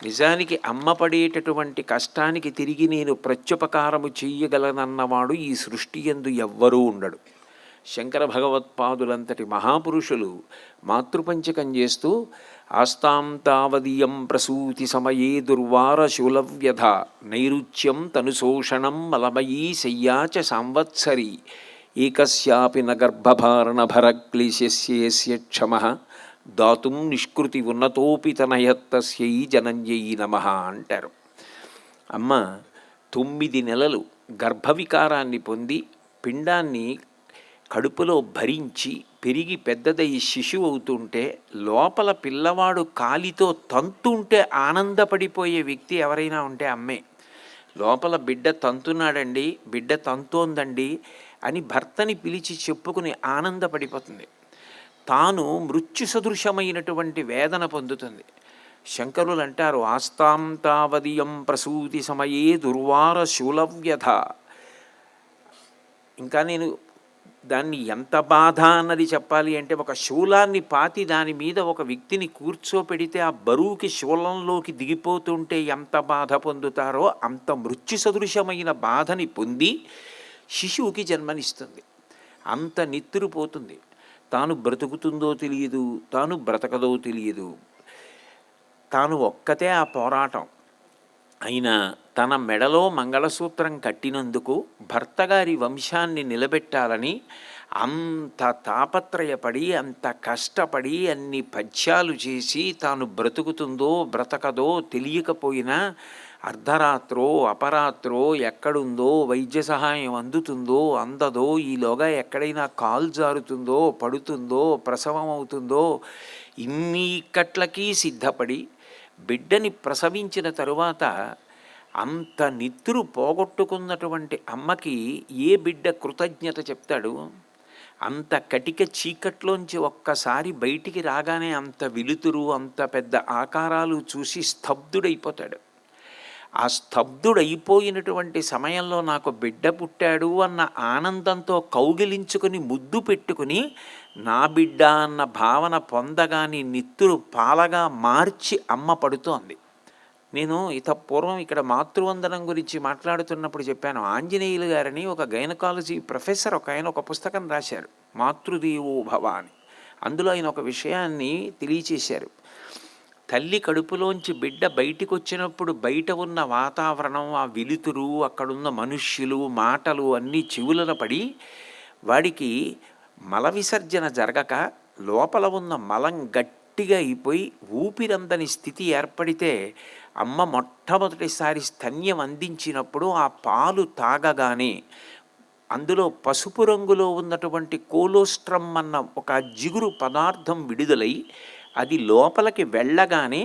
నిజానికి అమ్మ పడేటటువంటి కష్టానికి తిరిగి నేను ప్రత్యుపకారము చెయ్యగలనన్నవాడు ఈ సృష్టి యందు ఎవ్వరూ ఉండడు. శంకర భగవత్పాదులంతటి మహాపురుషులు మాతృపంచకం చేస్తూ ఆస్తాం తావదీయం ప్రసూతి సమయే దుర్వార శూలవ్యధ నైరుచ్యం తనుశోషణం మలమయీ శయ్యాచ సంవత్సరి ఏకస్యాపి న గర్భభారణ భరక్లేశస్యేస్య క్షమః దాతుం నిష్కృతి ఉన్నతోపి తనయత్తస్యై జనంజై నమః అంటారు. అమ్మ 9 నెలలు గర్భవికారాన్ని పొంది పిండాన్ని కడుపులో భరించి పెరిగి పెద్దదై శిశువు అవుతుంటే లోపల పిల్లవాడు కాలితో తంతుంటే ఆనందపడిపోయే వ్యక్తి ఎవరైనా ఉంటే అమ్మే. లోపల బిడ్డ తంతున్నాడండి, బిడ్డ తంతోందండి అని భర్తని పిలిచి చెప్పుకుని ఆనందపడిపోతుంది. తాను మృత్యు సదృశమైనటువంటి వేదన పొందుతుంది. శంకరులు అంటారు ఆస్తాం తావదీయం ప్రసూతి సమయే దుర్వార శూలవ్యధ. ఇంకా నేను దాన్ని ఎంత బాధ అన్నది చెప్పాలి అంటే, ఒక శూలాన్ని పాతి దాని మీద ఒక వ్యక్తిని కూర్చోపెడితే ఆ బరువుకి శూలంలోకి దిగిపోతుంటే ఎంత బాధ పొందుతారో అంత మృత్యు సదృశమైన బాధని పొంది శిశువుకి జన్మనిస్తుంది. అంత నిత్తురుపోతుంది. తాను బ్రతుకుతుందో తెలియదు, తాను బ్రతకదో తెలియదు. తాను ఒక్కతే ఆ పోరాటం. అయినా తన మెడలో మంగళసూత్రం కట్టినందుకు భర్తగారి వంశాన్ని నిలబెట్టాలని అంత తాపత్రయపడి అంత కష్టపడి అన్ని పద్యాలు చేసి తాను బ్రతుకుతుందో బ్రతకదో తెలియకపోయినా అర్ధరాత్రో అపరాత్రో ఎక్కడుందో వైద్య సహాయం అందుతుందో అందదో, ఈలోగా ఎక్కడైనా కాలు జారుతుందో పడుతుందో ప్రసవం అవుతుందో ఇన్ని ఇక్కట్లకి సిద్ధపడి బిడ్డని ప్రసవించిన తరువాత అంత నిద్రు పోగొట్టుకున్నటువంటి అమ్మకి ఏ బిడ్డ కృతజ్ఞత చెప్తాడు? అంత కటిక చీకట్లోంచి ఒక్కసారి బయటికి రాగానే అంత వెలుతురు అంత పెద్ద ఆకారాలు చూసి స్తబ్దుడైపోతాడు. ఆ స్తబ్దుడైపోయినటువంటి సమయంలో నాకు బిడ్డ పుట్టాడు అన్న ఆనందంతో కౌగిలించుకుని ముద్దు పెట్టుకుని నా బిడ్డ అన్న భావన పొందగాని నిత్తురు పాలగా మార్చి అమ్మ పడుతోంది. నేను పూర్వం ఇక్కడ మాతృవందనం గురించి మాట్లాడుతున్నప్పుడు చెప్పాను. ఆంజనేయులు గారని ఒక గైనకాలజీ ప్రొఫెసర్ ఒక పుస్తకం రాశారు, మాతృదేవో భవ అని. అందులో ఆయన ఒక విషయాన్ని తెలియచేశారు. తల్లి కడుపులోంచి బిడ్డ బయటికి వచ్చినప్పుడు బయట ఉన్న వాతావరణం, ఆ వెలుతురు, అక్కడున్న మనుష్యులు, మాటలు అన్నీ చెవులలో పడి వాడికి మల విసర్జన జరగక లోపల ఉన్న మలం గట్టిగా అయిపోయి ఊపిరందని స్థితి ఏర్పడితే అమ్మ మొట్టమొదటిసారి స్తన్యం అందించినప్పుడు ఆ పాలు తాగగానే అందులో పసుపు రంగులో ఉన్నటువంటి కోలోస్ట్రమ్ అన్న ఒక జిగురు పదార్థం విడుదలై అది లోపలికి వెళ్ళగానే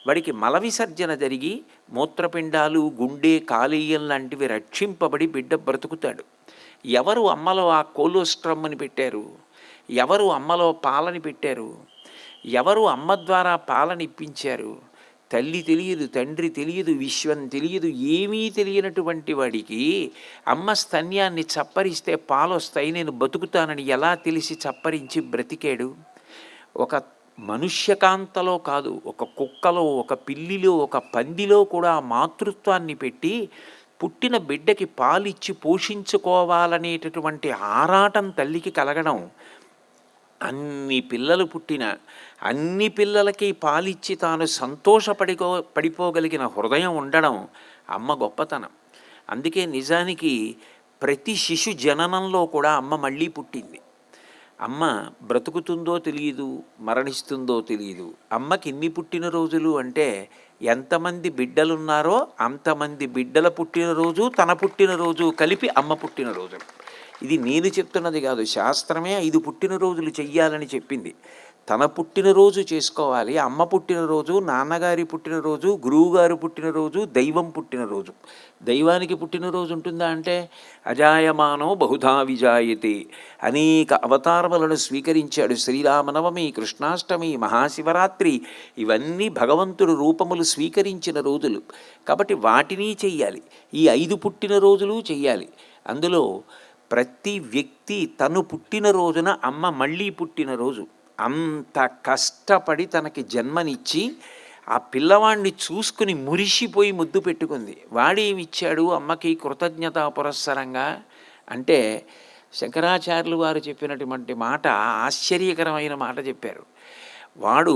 వాడికి మల విసర్జన జరిగి మూత్రపిండాలు, గుండె, కాలేయం లాంటివి రక్షింపబడి బిడ్డ బ్రతుకుతాడు. ఎవరు అమ్మలో ఆ కోలోస్ట్రమ్ని పెట్టారు? ఎవరు అమ్మలో పాలని పెట్టారు? ఎవరు అమ్మ ద్వారా పాలనిప్పించారు? తల్లి తెలియదు, తండ్రి తెలియదు, విశ్వం తెలియదు, ఏమీ తెలియనటువంటి వాడికి అమ్మ స్తన్యాన్ని చప్పరిస్తే పాలొస్తాయి, నేను బతుకుతానని ఎలా తెలిసి చప్పరించి బ్రతికాడు? ఒక మనుష్యకాంతలో కాదు, ఒక కుక్కలో, ఒక పిల్లిలో, ఒక పందిలో కూడా మాతృత్వాన్ని పెట్టి పుట్టిన బిడ్డకి పాలిచ్చి పోషించుకోవాలనేటటువంటి ఆరాటం తల్లికి కలగడం, అన్ని పిల్లలు పుట్టిన అన్ని పిల్లలకి పాలిచ్చి తాను పడిపోగలిగిన హృదయం ఉండడం అమ్మ గొప్పతనం. అందుకే నిజానికి ప్రతి శిశు జననంలో కూడా అమ్మ మళ్ళీ పుట్టింది. అమ్మ బ్రతుకుతుందో తెలియదు, మరణిస్తుందో తెలియదు. అమ్మకి ఎన్ని పుట్టినరోజులు అంటే ఎంతమంది బిడ్డలున్నారో అంతమంది బిడ్డల పుట్టినరోజు, తన పుట్టినరోజు కలిపి అమ్మ పుట్టినరోజులు. ఇది నేను చెప్తున్నది కాదు, శాస్త్రమే 5 పుట్టినరోజులు చెయ్యాలని చెప్పింది. తన పుట్టినరోజు చేసుకోవాలి. అమ్మ పుట్టినరోజు, నాన్నగారి పుట్టినరోజు, గురువుగారు పుట్టినరోజు, దైవం పుట్టినరోజు. దైవానికి పుట్టినరోజు ఉంటుందా అంటే అజాయమానో బహుధా విజాయతే, అనేక అవతారములను స్వీకరించాడు. శ్రీరామనవమి, కృష్ణాష్టమి, మహాశివరాత్రి ఇవన్నీ భగవంతుడు రూపములు స్వీకరించిన రోజులు కాబట్టి వాటిని చెయ్యాలి. ఈ 5 పుట్టినరోజులు చెయ్యాలి. అందులో ప్రతి వ్యక్తి తను పుట్టినరోజున అమ్మ మళ్ళీ పుట్టినరోజు అంత కష్టపడి తనకి జన్మనిచ్చి ఆ పిల్లవాడిని చూసుకుని మురిసిపోయి ముద్దు పెట్టుకుంది. వాడేమిచ్చాడు అమ్మకి కృతజ్ఞతా పురస్సరంగా అంటే శంకరాచార్యులు వారు చెప్పినటువంటి మాట ఆశ్చర్యకరమైన మాట చెప్పారు. వాడు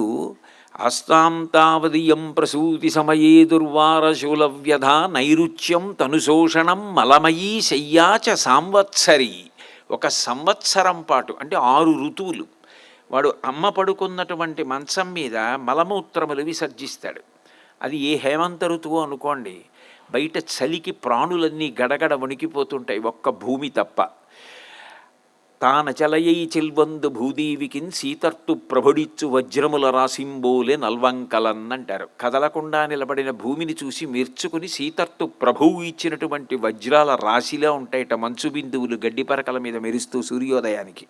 అస్తాం తావదియం ప్రసూతి సమయే దుర్వారశూలవ్యధ నైరుచ్యం తనుశోషణం మలమయీ శయ్యాచ సాంవత్సరి. 1 సంవత్సరం పాటు అంటే 6 ఋతువులు వాడు అమ్మ పడుకున్నటువంటి మంచం మీద మలమూత్రములు విసర్జిస్తాడు. అది ఏ హేమంత ఋతువు అనుకోండి, బయట చలికి ప్రాణులన్నీ గడగడ వణికిపోతుంటాయి, ఒక్క భూమి తప్ప. తానచలయై చెల్వందు భూదేవికిన్ సీతర్తు ప్రభుడిచ్చు వజ్రముల రాసింబోలే నల్వంకలన్ అంటారు. కదలకుండా నిలబడిన భూమిని చూసి మెర్చుకుని సీతర్తు ప్రభువు ఇచ్చినటువంటి వజ్రాల రాశిలా ఉంటాయట మంచు బిందువులు గడ్డిపరకల మీద మెరుస్తూ సూర్యోదయానికి.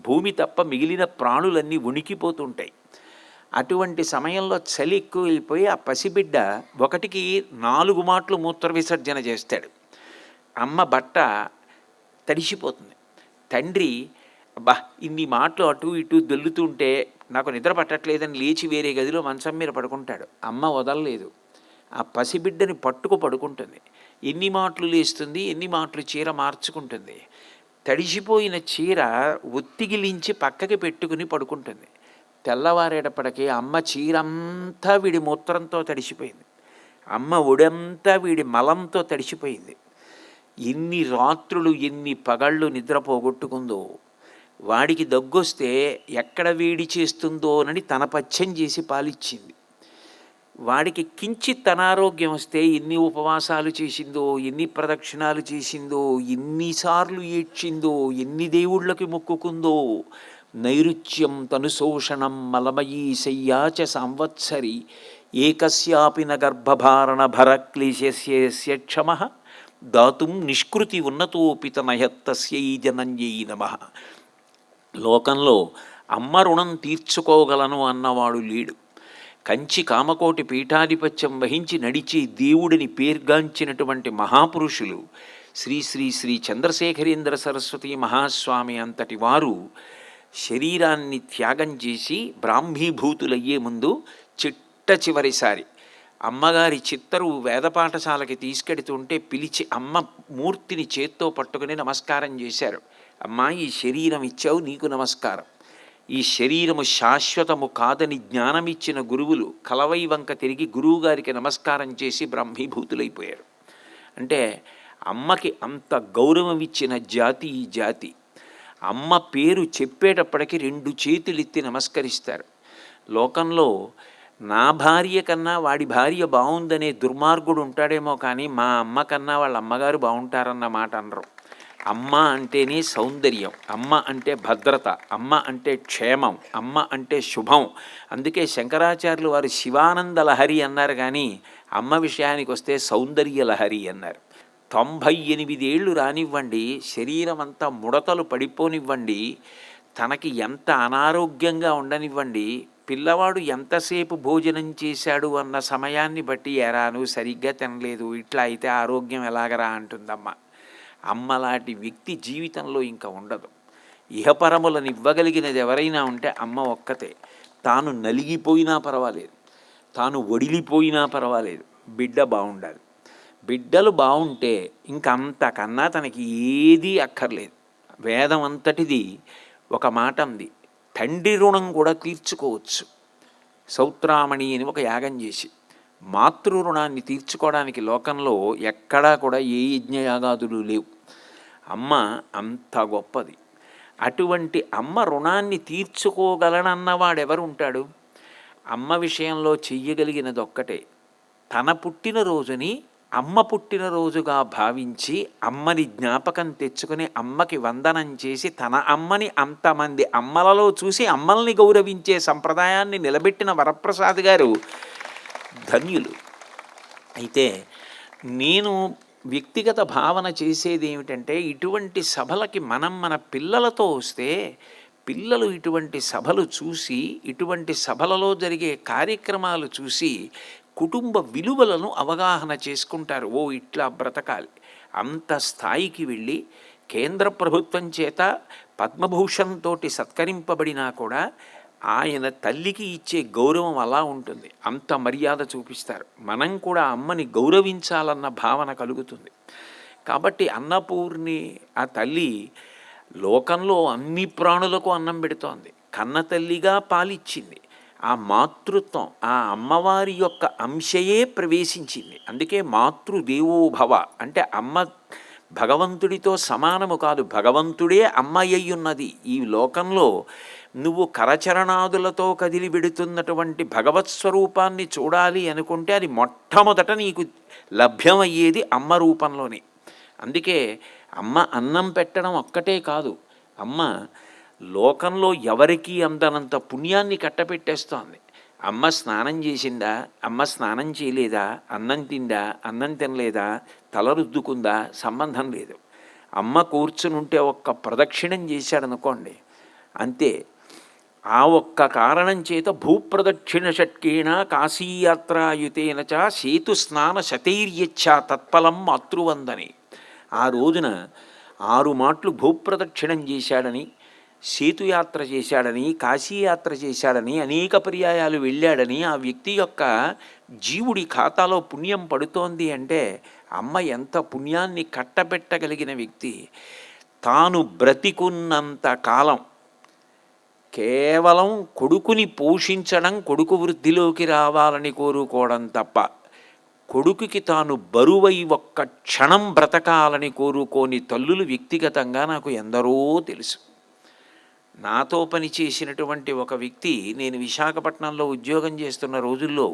భూమి తప్ప మిగిలిన ప్రాణులన్నీ ఉణికిపోతుంటాయి. అటువంటి సమయంలో చలి ఎక్కువ వెళ్ళిపోయి ఆ పసిబిడ్డ 1కి 4 మాటలు మూత్ర విసర్జన చేస్తాడు. అమ్మ బట్ట తడిసిపోతుంది. తండ్రి అబ్బా ఇన్ని మాటలు అటు ఇటు దొల్లుతుంటే నాకు నిద్ర పట్టట్లేదని లేచి వేరే గదిలో మంచం మీద పడుకుంటాడు. అమ్మ వదలలేదు, ఆ పసిబిడ్డని పట్టుకు పడుకుంటుంది. ఎన్ని మాటలు లేస్తుంది, ఎన్ని మాటలు చీర మార్చుకుంటుంది. తడిసిపోయిన చీర ఒత్తిగిలించి పక్కకి పెట్టుకుని పడుకుంటుంది. తెల్లవారేటప్పటికీ అమ్మ చీరంతా వీడి మూత్రంతో తడిసిపోయింది, అమ్మ ఒడంతా వీడి మలంతో తడిసిపోయింది. ఎన్ని రాత్రులు ఎన్ని పగళ్ళు నిద్ర పోగొట్టుకుందో. వాడికి దగ్గొస్తే ఎక్కడ వేడి చేస్తుందోనని తన పచ్చం చేసి పాలిచ్చింది. వాడికి కించిత్ అనారోగ్యం వస్తే ఎన్ని ఉపవాసాలు చేసిందో, ఎన్ని ప్రదక్షిణాలు చేసిందో, ఎన్నిసార్లు ఏడ్చిందో, ఎన్ని దేవుళ్ళకి మొక్కుకుందో. నైరుచ్యం తనుశోషణం మలమయీ శయ్యాచ సంవత్సరి ఏకస్యాపి న గర్భభారణ భరక్లేశస్య క్షమః దాతుం నిష్కృతి ఉన్నతోపి తనయత్తస్యై జనంజై నమః. లోకంలో అమ్మ రుణం తీర్చుకోగలను అన్నవాడు లేడు. కంచి కామకోటి పీఠాధిపత్యం వహించి నడిచి దేవుడిని పేర్గాంచినటువంటి మహాపురుషులు శ్రీ శ్రీ శ్రీ చంద్రశేఖరేంద్ర సరస్వతి మహాస్వామి అంతటి వారు శరీరాన్ని త్యాగం చేసి బ్రాహ్మీభూతులయ్యే ముందు చిట్ట చివరిసారి అమ్మగారి చిత్తరు వేద పాఠశాలకి తీసుకెడుతుంటే పిలిచి అమ్మ మూర్తిని చేత్తో పట్టుకుని నమస్కారం చేశారు. అమ్మా ఈ శరీరం ఇచ్చావు, నీకు నమస్కారం. ఈ శరీరము శాశ్వతము కాదని జ్ఞానమిచ్చిన గురువులు కలవై వంక తిరిగి గురువుగారికి నమస్కారం చేసి బ్రహ్మీభూతులైపోయారు. అంటే అమ్మకి అంత గౌరవం ఇచ్చిన జాతి ఈ జాతి. అమ్మ పేరు చెప్పేటప్పటికి 2 చేతులెత్తి నమస్కరిస్తారు. లోకంలో నా భార్య కన్నా వాడి భార్య బాగుందనే దుర్మార్గుడు ఉంటాడేమో కానీ మా అమ్మ కన్నా వాళ్ళ అమ్మగారు బాగుంటారన్న మాట అనరు. అమ్మ అంటేనే సౌందర్యం, అమ్మ అంటే భద్రత, అమ్మ అంటే క్షేమం, అమ్మ అంటే శుభం. అందుకే శంకరాచార్యులు వారు శివానంద లహరి అన్నారు కానీ అమ్మ విషయానికి వస్తే సౌందర్య లహరి అన్నారు. 98 ఏళ్ళు రానివ్వండి, శరీరం అంతా ముడతలు పడిపోనివ్వండి, తనకి ఎంత అనారోగ్యంగా ఉండనివ్వండి, పిల్లవాడు ఎంతసేపు భోజనం చేశాడు అన్న సమయాన్ని బట్టి ఎరాను సరిగ్గా తినలేదు, ఇట్లా అయితే ఆరోగ్యం ఎలాగరా అంటుందమ్మ. అమ్మలాంటి వ్యక్తి జీవితంలో ఇంకా ఉండదు. ఇహపరములను ఇవ్వగలిగినది ఎవరైనా ఉంటే అమ్మ ఒక్కతే. తాను నలిగిపోయినా పర్వాలేదు, తాను ఒడిలిపోయినా పర్వాలేదు, బిడ్డ బాగుండాలి. బిడ్డలు బాగుంటే ఇంకంతకన్నా తనకి ఏదీ అక్కర్లేదు. వేదం అంతటిది ఒక మాట ఉంది, తండ్రి రుణం కూడా తీర్చుకోవచ్చు. సౌత్రామణి అని ఒక యాగం చేసి మాతృ రుణాన్ని తీర్చుకోవడానికి లోకంలో ఎక్కడా కూడా ఏ యజ్ఞయాగాదులు లేవు. అమ్మ అంత గొప్పది. అటువంటి అమ్మ రుణాన్ని తీర్చుకోగలనన్నవాడెవరు ఉంటాడు? అమ్మ విషయంలో చెయ్యగలిగినది ఒక్కటే, తన పుట్టినరోజుని అమ్మ పుట్టినరోజుగా భావించి అమ్మని జ్ఞాపకం తెచ్చుకుని అమ్మకి వందనం చేసి తన అమ్మని అంతమంది అమ్మలలో చూసి అమ్మల్ని గౌరవించే సంప్రదాయాన్ని నిలబెట్టిన వరప్రసాద్ గారు ధన్యులు. అయితే నేను వ్యక్తిగత భావన చేసేది ఏమిటంటే, ఇటువంటి సభలకి మన పిల్లలతో వస్తే పిల్లలు ఇటువంటి సభలు చూసి, ఇటువంటి సభలలో జరిగే కార్యక్రమాలు చూసి కుటుంబ విలువలను అవగాహన చేసుకుంటారు. ఓ ఇట్లా బ్రతకాలి. అంత స్థాయికి వెళ్ళి కేంద్ర ప్రభుత్వం చేత పద్మభూషణ్ తోటి సత్కరింపబడినా కూడా ఆయన తల్లికి ఇచ్చే గౌరవం అలా ఉంటుంది. అంత మర్యాద చూపిస్తారు. మనం కూడా అమ్మని గౌరవించాలన్న భావన కలుగుతుంది. కాబట్టి అన్నపూర్ణి ఆ తల్లి లోకంలో అన్ని ప్రాణులకు అన్నం పెడుతోంది. కన్న తల్లిగా పాలిచ్చింది. ఆ మాతృత్వం, ఆ అమ్మవారి యొక్క అంశయే ప్రవేశించింది. అందుకే మాతృదేవోభవ అంటే అమ్మ భగవంతుడితో సమానము కాదు, భగవంతుడే అమ్మ అయ్యున్నది. ఈ లోకంలో నువ్వు కరచరణాదులతో కదిలి వెడుతున్నటువంటి భగవత్ స్వరూపాన్ని చూడాలి అనుకుంటే అది మొట్టమొదట నీకు లభ్యమయ్యేది అమ్మ రూపంలోనే. అందుకే అమ్మ అన్నం పెట్టడం ఒక్కటే కాదు, అమ్మ లోకంలో ఎవరికీ అందనంత పుణ్యాన్ని కట్టపెట్టేస్తోంది. అమ్మ స్నానం చేసిందా, అమ్మ స్నానం చేయలేదా, అన్నం తిందా, అన్నం తినలేదా, తల రుద్దుకుందా, సంబంధం లేదు. అమ్మ కూర్చునుంటే ఒక్క ప్రదక్షిణం చేశాడనుకోండి అంతే. ఆ ఒక్క కారణం చేత భూప్రదక్షిణ షట్కేణ కాశీయాత్రాయుతేన చ సేతు స్నాన శతైర్యచ్చ తత్ఫలం మాతృవందని. ఆ రోజున 6 మాట్లు భూప్రదక్షిణం చేశాడని, సేతుయాత్ర చేశాడని, కాశీయాత్ర చేశాడని, అనేక పర్యాయాలు వెళ్ళాడని ఆ వ్యక్తి యొక్క జీవుడి ఖాతాలో పుణ్యం పడుతోంది అంటే అమ్మ ఎంత పుణ్యాన్ని కట్టబెట్టగలిగిన వ్యక్తి. తాను బ్రతికున్నంత కాలం కేవలం కొడుకుని పోషించడం, కొడుకు వృద్ధిలోకి రావాలని కోరుకోవడం తప్ప కొడుకుకి తాను బరువై ఒక్క క్షణం బ్రతకాలని కోరుకోని తల్లులు వ్యక్తిగతంగా నాకు ఎందరో తెలుసు. నాతో పనిచేసినటువంటి ఒక వ్యక్తి, నేను విశాఖపట్నంలో ఉద్యోగం చేస్తున్న రోజుల్లో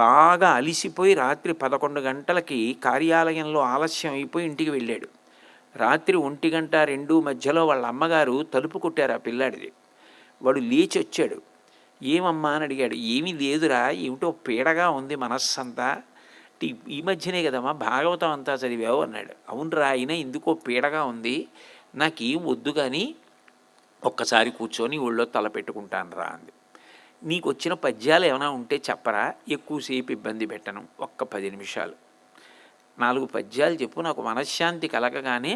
బాగా అలిసిపోయి రాత్రి 11 గంటలకి కార్యాలయంలో ఆలస్యం అయిపోయి ఇంటికి వెళ్ళాడు. రాత్రి 1 గంట 2 మధ్యలో వాళ్ళ అమ్మగారు తలుపు కొట్టారు ఆ పిల్లాడిది. వాడు లేచి వచ్చాడు. ఏమమ్మా అని అడిగాడు. ఏమీ లేదురా, ఏమిటో పీడగా ఉంది మనస్సంతా. ఈ మధ్యనే కదమ్మా భాగవతం అంతా చదివావు అన్నాడు. అవునరా, అయినా ఎందుకో పీడగా ఉంది, నాకేం వద్దు కానీ ఒక్కసారి కూర్చొని ఊళ్ళో తల పెట్టుకుంటాను రా అంది. నీకు వచ్చిన పద్యాలు ఏమైనా ఉంటే చెప్పరా, ఎక్కువసేపు ఇబ్బంది పెట్టను, ఒక్క 10 నిమిషాలు 4 పద్యాలు చెప్పు, నాకు మనశ్శాంతి కలగగానే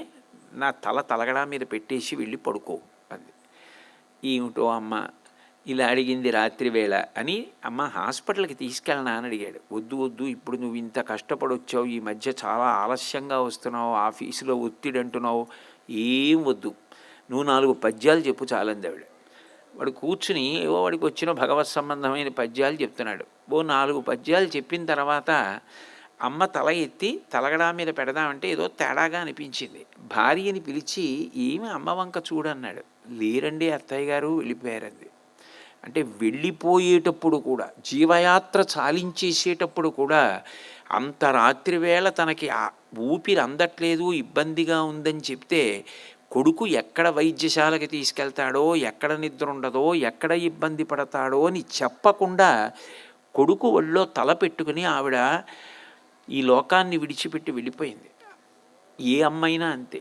నా తలగడా మీద పెట్టేసి వెళ్ళి పడుకో అంది. ఏమిటో అమ్మ ఇలా అడిగింది రాత్రి వేళ అని. అమ్మ హాస్పిటల్కి తీసుకెళ్ళనా అని అడిగాడు. వద్దు, ఇప్పుడు నువ్వు ఇంత కష్టపడొచ్చావు, ఈ మధ్య చాలా ఆలస్యంగా వస్తున్నావు, ఆఫీసులో ఒత్తిడి అంటున్నావు, ఏం వద్దు, నువ్వు 4 పద్యాలు చెప్పు చాలంది ఆవిడ. వాడు కూర్చుని ఏవో వాడికి వచ్చిన భగవత్ సంబంధమైన పద్యాలు చెప్తున్నాడు. 4 పద్యాలు చెప్పిన తర్వాత అమ్మ తల ఎత్తి తలగడా మీద పెడదామంటే ఏదో తేడాగా అనిపించింది. భార్యని పిలిచి ఏమి అమ్మ వంక చూడన్నాడు. లేరండి అత్తయ్య గారు, వెళ్ళిపోయారంది. అంటే వెళ్ళిపోయేటప్పుడు కూడా, జీవయాత్ర చాలించేసేటప్పుడు కూడా అంత రాత్రి వేళ తనకి ఊపిరి అందట్లేదు, ఇబ్బందిగా ఉందని చెప్తే కొడుకు ఎక్కడ వైద్యశాలకి తీసుకెళ్తాడో, ఎక్కడ నిద్ర ఉండదో, ఎక్కడ ఇబ్బంది పడతాడో అని చెప్పకుండా కొడుకు ఒళ్ళో తల పెట్టుకుని ఆవిడ ఈ లోకాన్ని విడిచిపెట్టి వెళ్ళిపోయింది. ఏ అమ్మైనా అంతే.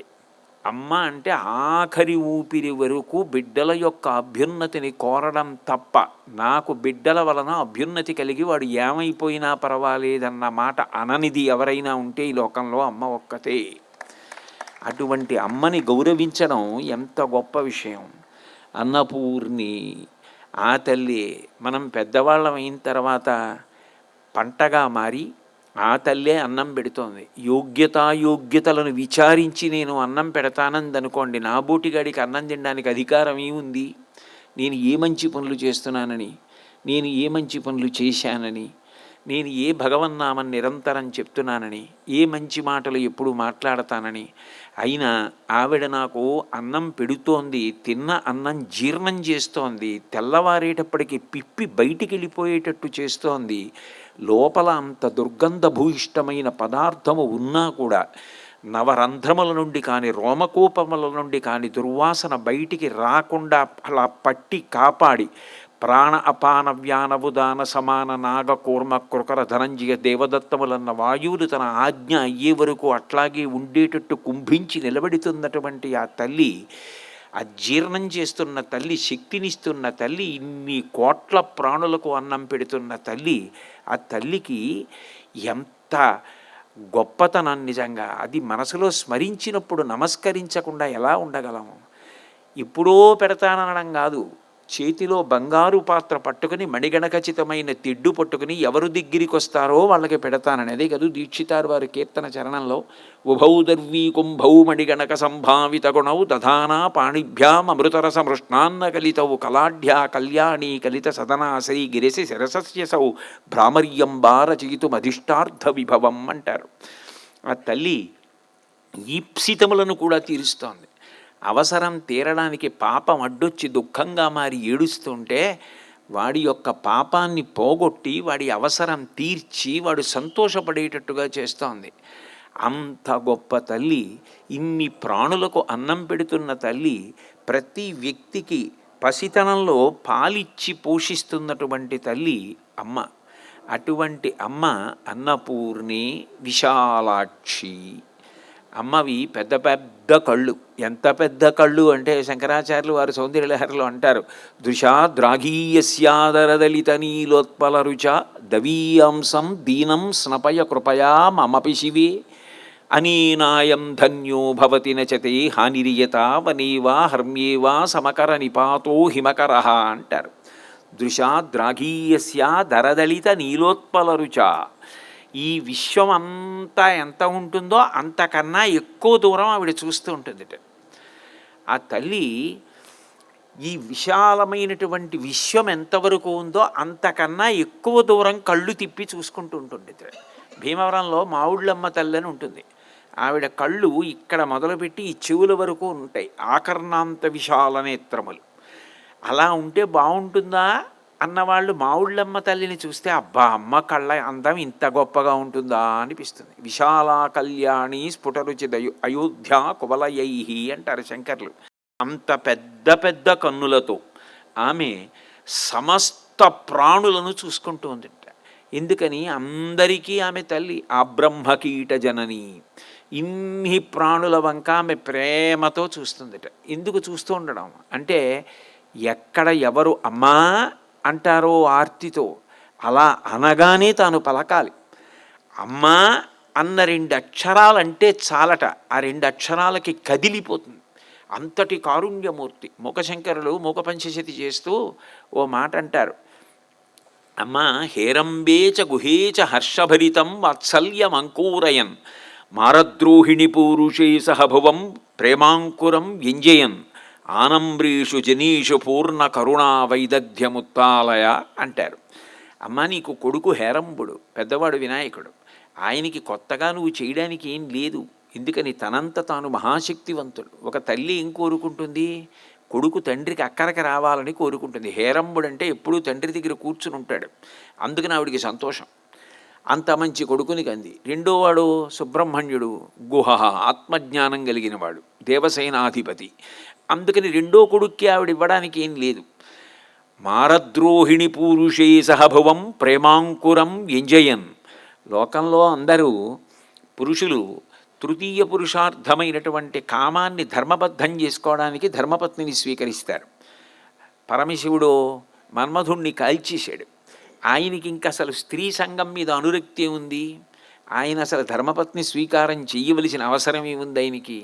అమ్మ అంటే ఆఖరి ఊపిరి వరకు బిడ్డల యొక్క అభ్యున్నతిని కోరడం తప్ప, నాకు బిడ్డల వలన అభ్యున్నతి కలిగి వాడు ఏమైపోయినా పర్వాలేదన్న మాట అననిది ఎవరైనా ఉంటే ఈ లోకంలో అమ్మ ఒక్కతే. అటువంటి అమ్మని గౌరవించడం ఎంత గొప్ప విషయం. అన్నపూర్ణి ఆ తల్లి మనం పెద్దవాళ్ళం అయిన తర్వాత పంటగా మారి ఆ తల్లే అన్నం పెడుతోంది. యోగ్యతలను విచారించి నేను అన్నం పెడతానందనుకోండి, నా బోటిగాడికి అన్నం తినడానికి అధికారం ఏముంది? నేను ఏ మంచి పనులు చేస్తున్నానని, నేను ఏ మంచి పనులు చేశానని, నేను ఏ భగవన్నామని నిరంతరం చెప్తున్నానని, ఏ మంచి మాటలు ఎప్పుడు మాట్లాడతానని. అయినా ఆవిడ నాకు అన్నం పెడుతోంది, తిన్న అన్నం జీర్ణం చేస్తోంది, తెల్లవారేటప్పటికి పిప్పి బయటికి వెళ్ళిపోయేటట్టు చేస్తోంది. లోపల అంత దుర్గంధభూయిష్టమైన పదార్థము ఉన్నా కూడా నవరంధ్రముల నుండి కానీ రోమకూపముల నుండి కానీ దుర్వాసన బయటికి రాకుండా అలా పట్టి కాపాడి ప్రాణ అపాన వ్యానవుదాన సమాన నాగ కూర్మ కృకర ధనంజయ దేవదత్తములన్న వాయువులు తన ఆజ్ఞ అయ్యే వరకు అట్లాగే ఉండేటట్టు కుంభించి నిలబెడుతున్నటువంటి ఆ తల్లి, ఆ జీర్ణం చేస్తున్న తల్లి, శక్తినిస్తున్న తల్లి, ఇన్ని కోట్ల ప్రాణులకు అన్నం పెడుతున్న తల్లి, ఆ తల్లికి ఎంత గొప్పతనం నిజంగా! అది మనసులో స్మరించినప్పుడు నమస్కరించకుండా ఎలా ఉండగలము? ఇప్పుడో పెడతాననడం కాదు, చేతిలో బంగారు పాత్ర పట్టుకుని మణిగణఖచితమైన తిడ్డు పట్టుకుని ఎవరు దగ్గరికి వస్తారో వాళ్ళకి పెడతాననేది కదూ దీక్షితారు వారి కీర్తన చరణంలో ఉభౌ దర్వీ కుంభౌ మణిగణక సంభావిత గుణౌ దధానా పాణిభ్యాం అమృతరస మృష్ణాన్న కలితౌ కలాఢ్యా కళ్యాణీ కలిత సదనా శ్రీ గిరిసి శిరసస్యసౌ భ్రామర్యంబారచయితుమధిష్టార్థ విభవం అంటారు. ఆ తల్లి ఈప్సితములను కూడా తీరుస్తోంది. అవసరం తీరడానికి పాపం అడ్డొచ్చి దుఃఖంగా మారి ఏడుస్తుంటే వాడి యొక్క పాపాన్ని పోగొట్టి వాడి అవసరం తీర్చి వాడు సంతోషపడేటట్టుగా చేస్తోంది. అంత గొప్ప తల్లి, ఇన్ని ప్రాణులకు అన్నం పెడుతున్న తల్లి, ప్రతి వ్యక్తికి పసితనంలో పాలిచ్చి పోషిస్తున్నటువంటి తల్లి అమ్మ. అటువంటి అమ్మ అన్నపూర్ణి విశాలాక్షి. అమ్మవి పెద్ద పెద్ద కళ్ళు. ఎంత పెద్ద కళ్ళు అంటే శంకరాచార్యులు వారు సౌందర్యలహరిలో అంటారు, దృశా ద్రాఘీయస్యాదరదలిత నీలోత్పల రుచ దవీయాంసం దీనం స్నపయ కృపయా మమపి శివే అనీనాయం ధన్యో భవతి నచతే హానిరియత వనేవా హర్మ్యేవా సమకర నిపాతో హిమకర అంటారు. దృశా ద్రాఘీయస్య దరదలిత నీలోత్పల రుచ. ఈ విశ్వం అంతా ఎంత ఉంటుందో అంతకన్నా ఎక్కువ దూరం ఆవిడ చూస్తూ ఉంటుంది. ఆ తల్లి ఈ విశాలమైనటువంటి విశ్వం ఎంతవరకు ఉందో అంతకన్నా ఎక్కువ దూరం కళ్ళు తిప్పి చూసుకుంటూ ఉంటుంది. భీమవరంలో మావుళ్ళమ్మ తల్లి అని ఉంటుంది. ఆవిడ కళ్ళు ఇక్కడ మొదలుపెట్టి ఈ చెవుల వరకు ఉంటాయి, ఆకర్ణాంత విశాల నేత్రములు. అలా ఉంటే బాగుంటుందా అన్నవాళ్ళు మావుళ్ళమ్మ తల్లిని చూస్తే అబ్బా అమ్మ కళ్ళ అందం ఇంత గొప్పగా ఉంటుందా అనిపిస్తుంది. విశాల కళ్యాణి స్ఫుటరుచి అయోధ్య కువలయై అంటారు శంకర్లు. అంత పెద్ద పెద్ద కన్నులతో ఆమె సమస్త ప్రాణులను చూసుకుంటూ ఉందిట. ఎందుకని? అందరికీ ఆమె తల్లి. ఆ బ్రహ్మకీట జనని. ఇన్ని ప్రాణుల వంక ఆమె ప్రేమతో చూస్తుందిట. ఎందుకు చూస్తూ ఉండడం అంటే, ఎక్కడ ఎవరు అమ్మా అంటారో ఆర్తితో అలా అనగానే తాను పలకాలి. అమ్మా అన్న 2 అక్షరాలంటే చాలట. ఆ 2 అక్షరాలకి కదిలిపోతుంది. అంతటి కారుణ్యమూర్తి. మూకశంకరులు మూక పంచశతి చేస్తూ ఓ మాట అంటారు, అమ్మా హేరంబేచ గుహేచ హర్షభరితం వాత్సల్యమంకూరయన్ మారద్రోహిణి పూరుషే సహభువం ప్రేమాంకురం వ్యంజయన్ ఆనంబ్రీషు జనీషు పూర్ణ కరుణా వైదగ్ధ్యముత్తాలయ అంటారు. అమ్మ నీకు కొడుకు హేరంబుడు, పెద్దవాడు వినాయకుడు. ఆయనకి కొత్తగా నువ్వు చేయడానికి ఏం లేదు. ఎందుకని? తనంత తాను మహాశక్తివంతుడు. ఒక తల్లి ఏం కోరుకుంటుంది? కొడుకు తండ్రికి అక్కడికి రావాలని కోరుకుంటుంది. హేరంబుడు అంటే ఎప్పుడూ తండ్రి దగ్గర కూర్చుని ఉంటాడు. అందుకని ఆవిడికి సంతోషం. అంత మంచి కొడుకుని కంది. రెండోవాడు సుబ్రహ్మణ్యుడు, గుహ, ఆత్మజ్ఞానం కలిగినవాడు, దేవసేనాధిపతి. అందుకని రెండో కొడుక్కి ఆవిడ ఇవ్వడానికి ఏం లేదు. మారద్రోహిణి పూరుషే సహభువం ప్రేమాంకురం వ్యంజయన్. లోకంలో అందరూ పురుషులు తృతీయ పురుషార్థమైనటువంటి కామాన్ని ధర్మబద్ధం చేసుకోవడానికి ధర్మపత్నిని స్వీకరిస్తారు. పరమశివుడు మన్మధుణ్ణి కాల్చేశాడు. ఆయనకి ఇంక అసలు స్త్రీ సంఘం మీద అనురక్తి ఉంది. ఆయన అసలు ధర్మపత్ని స్వీకారం చేయవలసిన అవసరం ఏముంది ఆయనకి?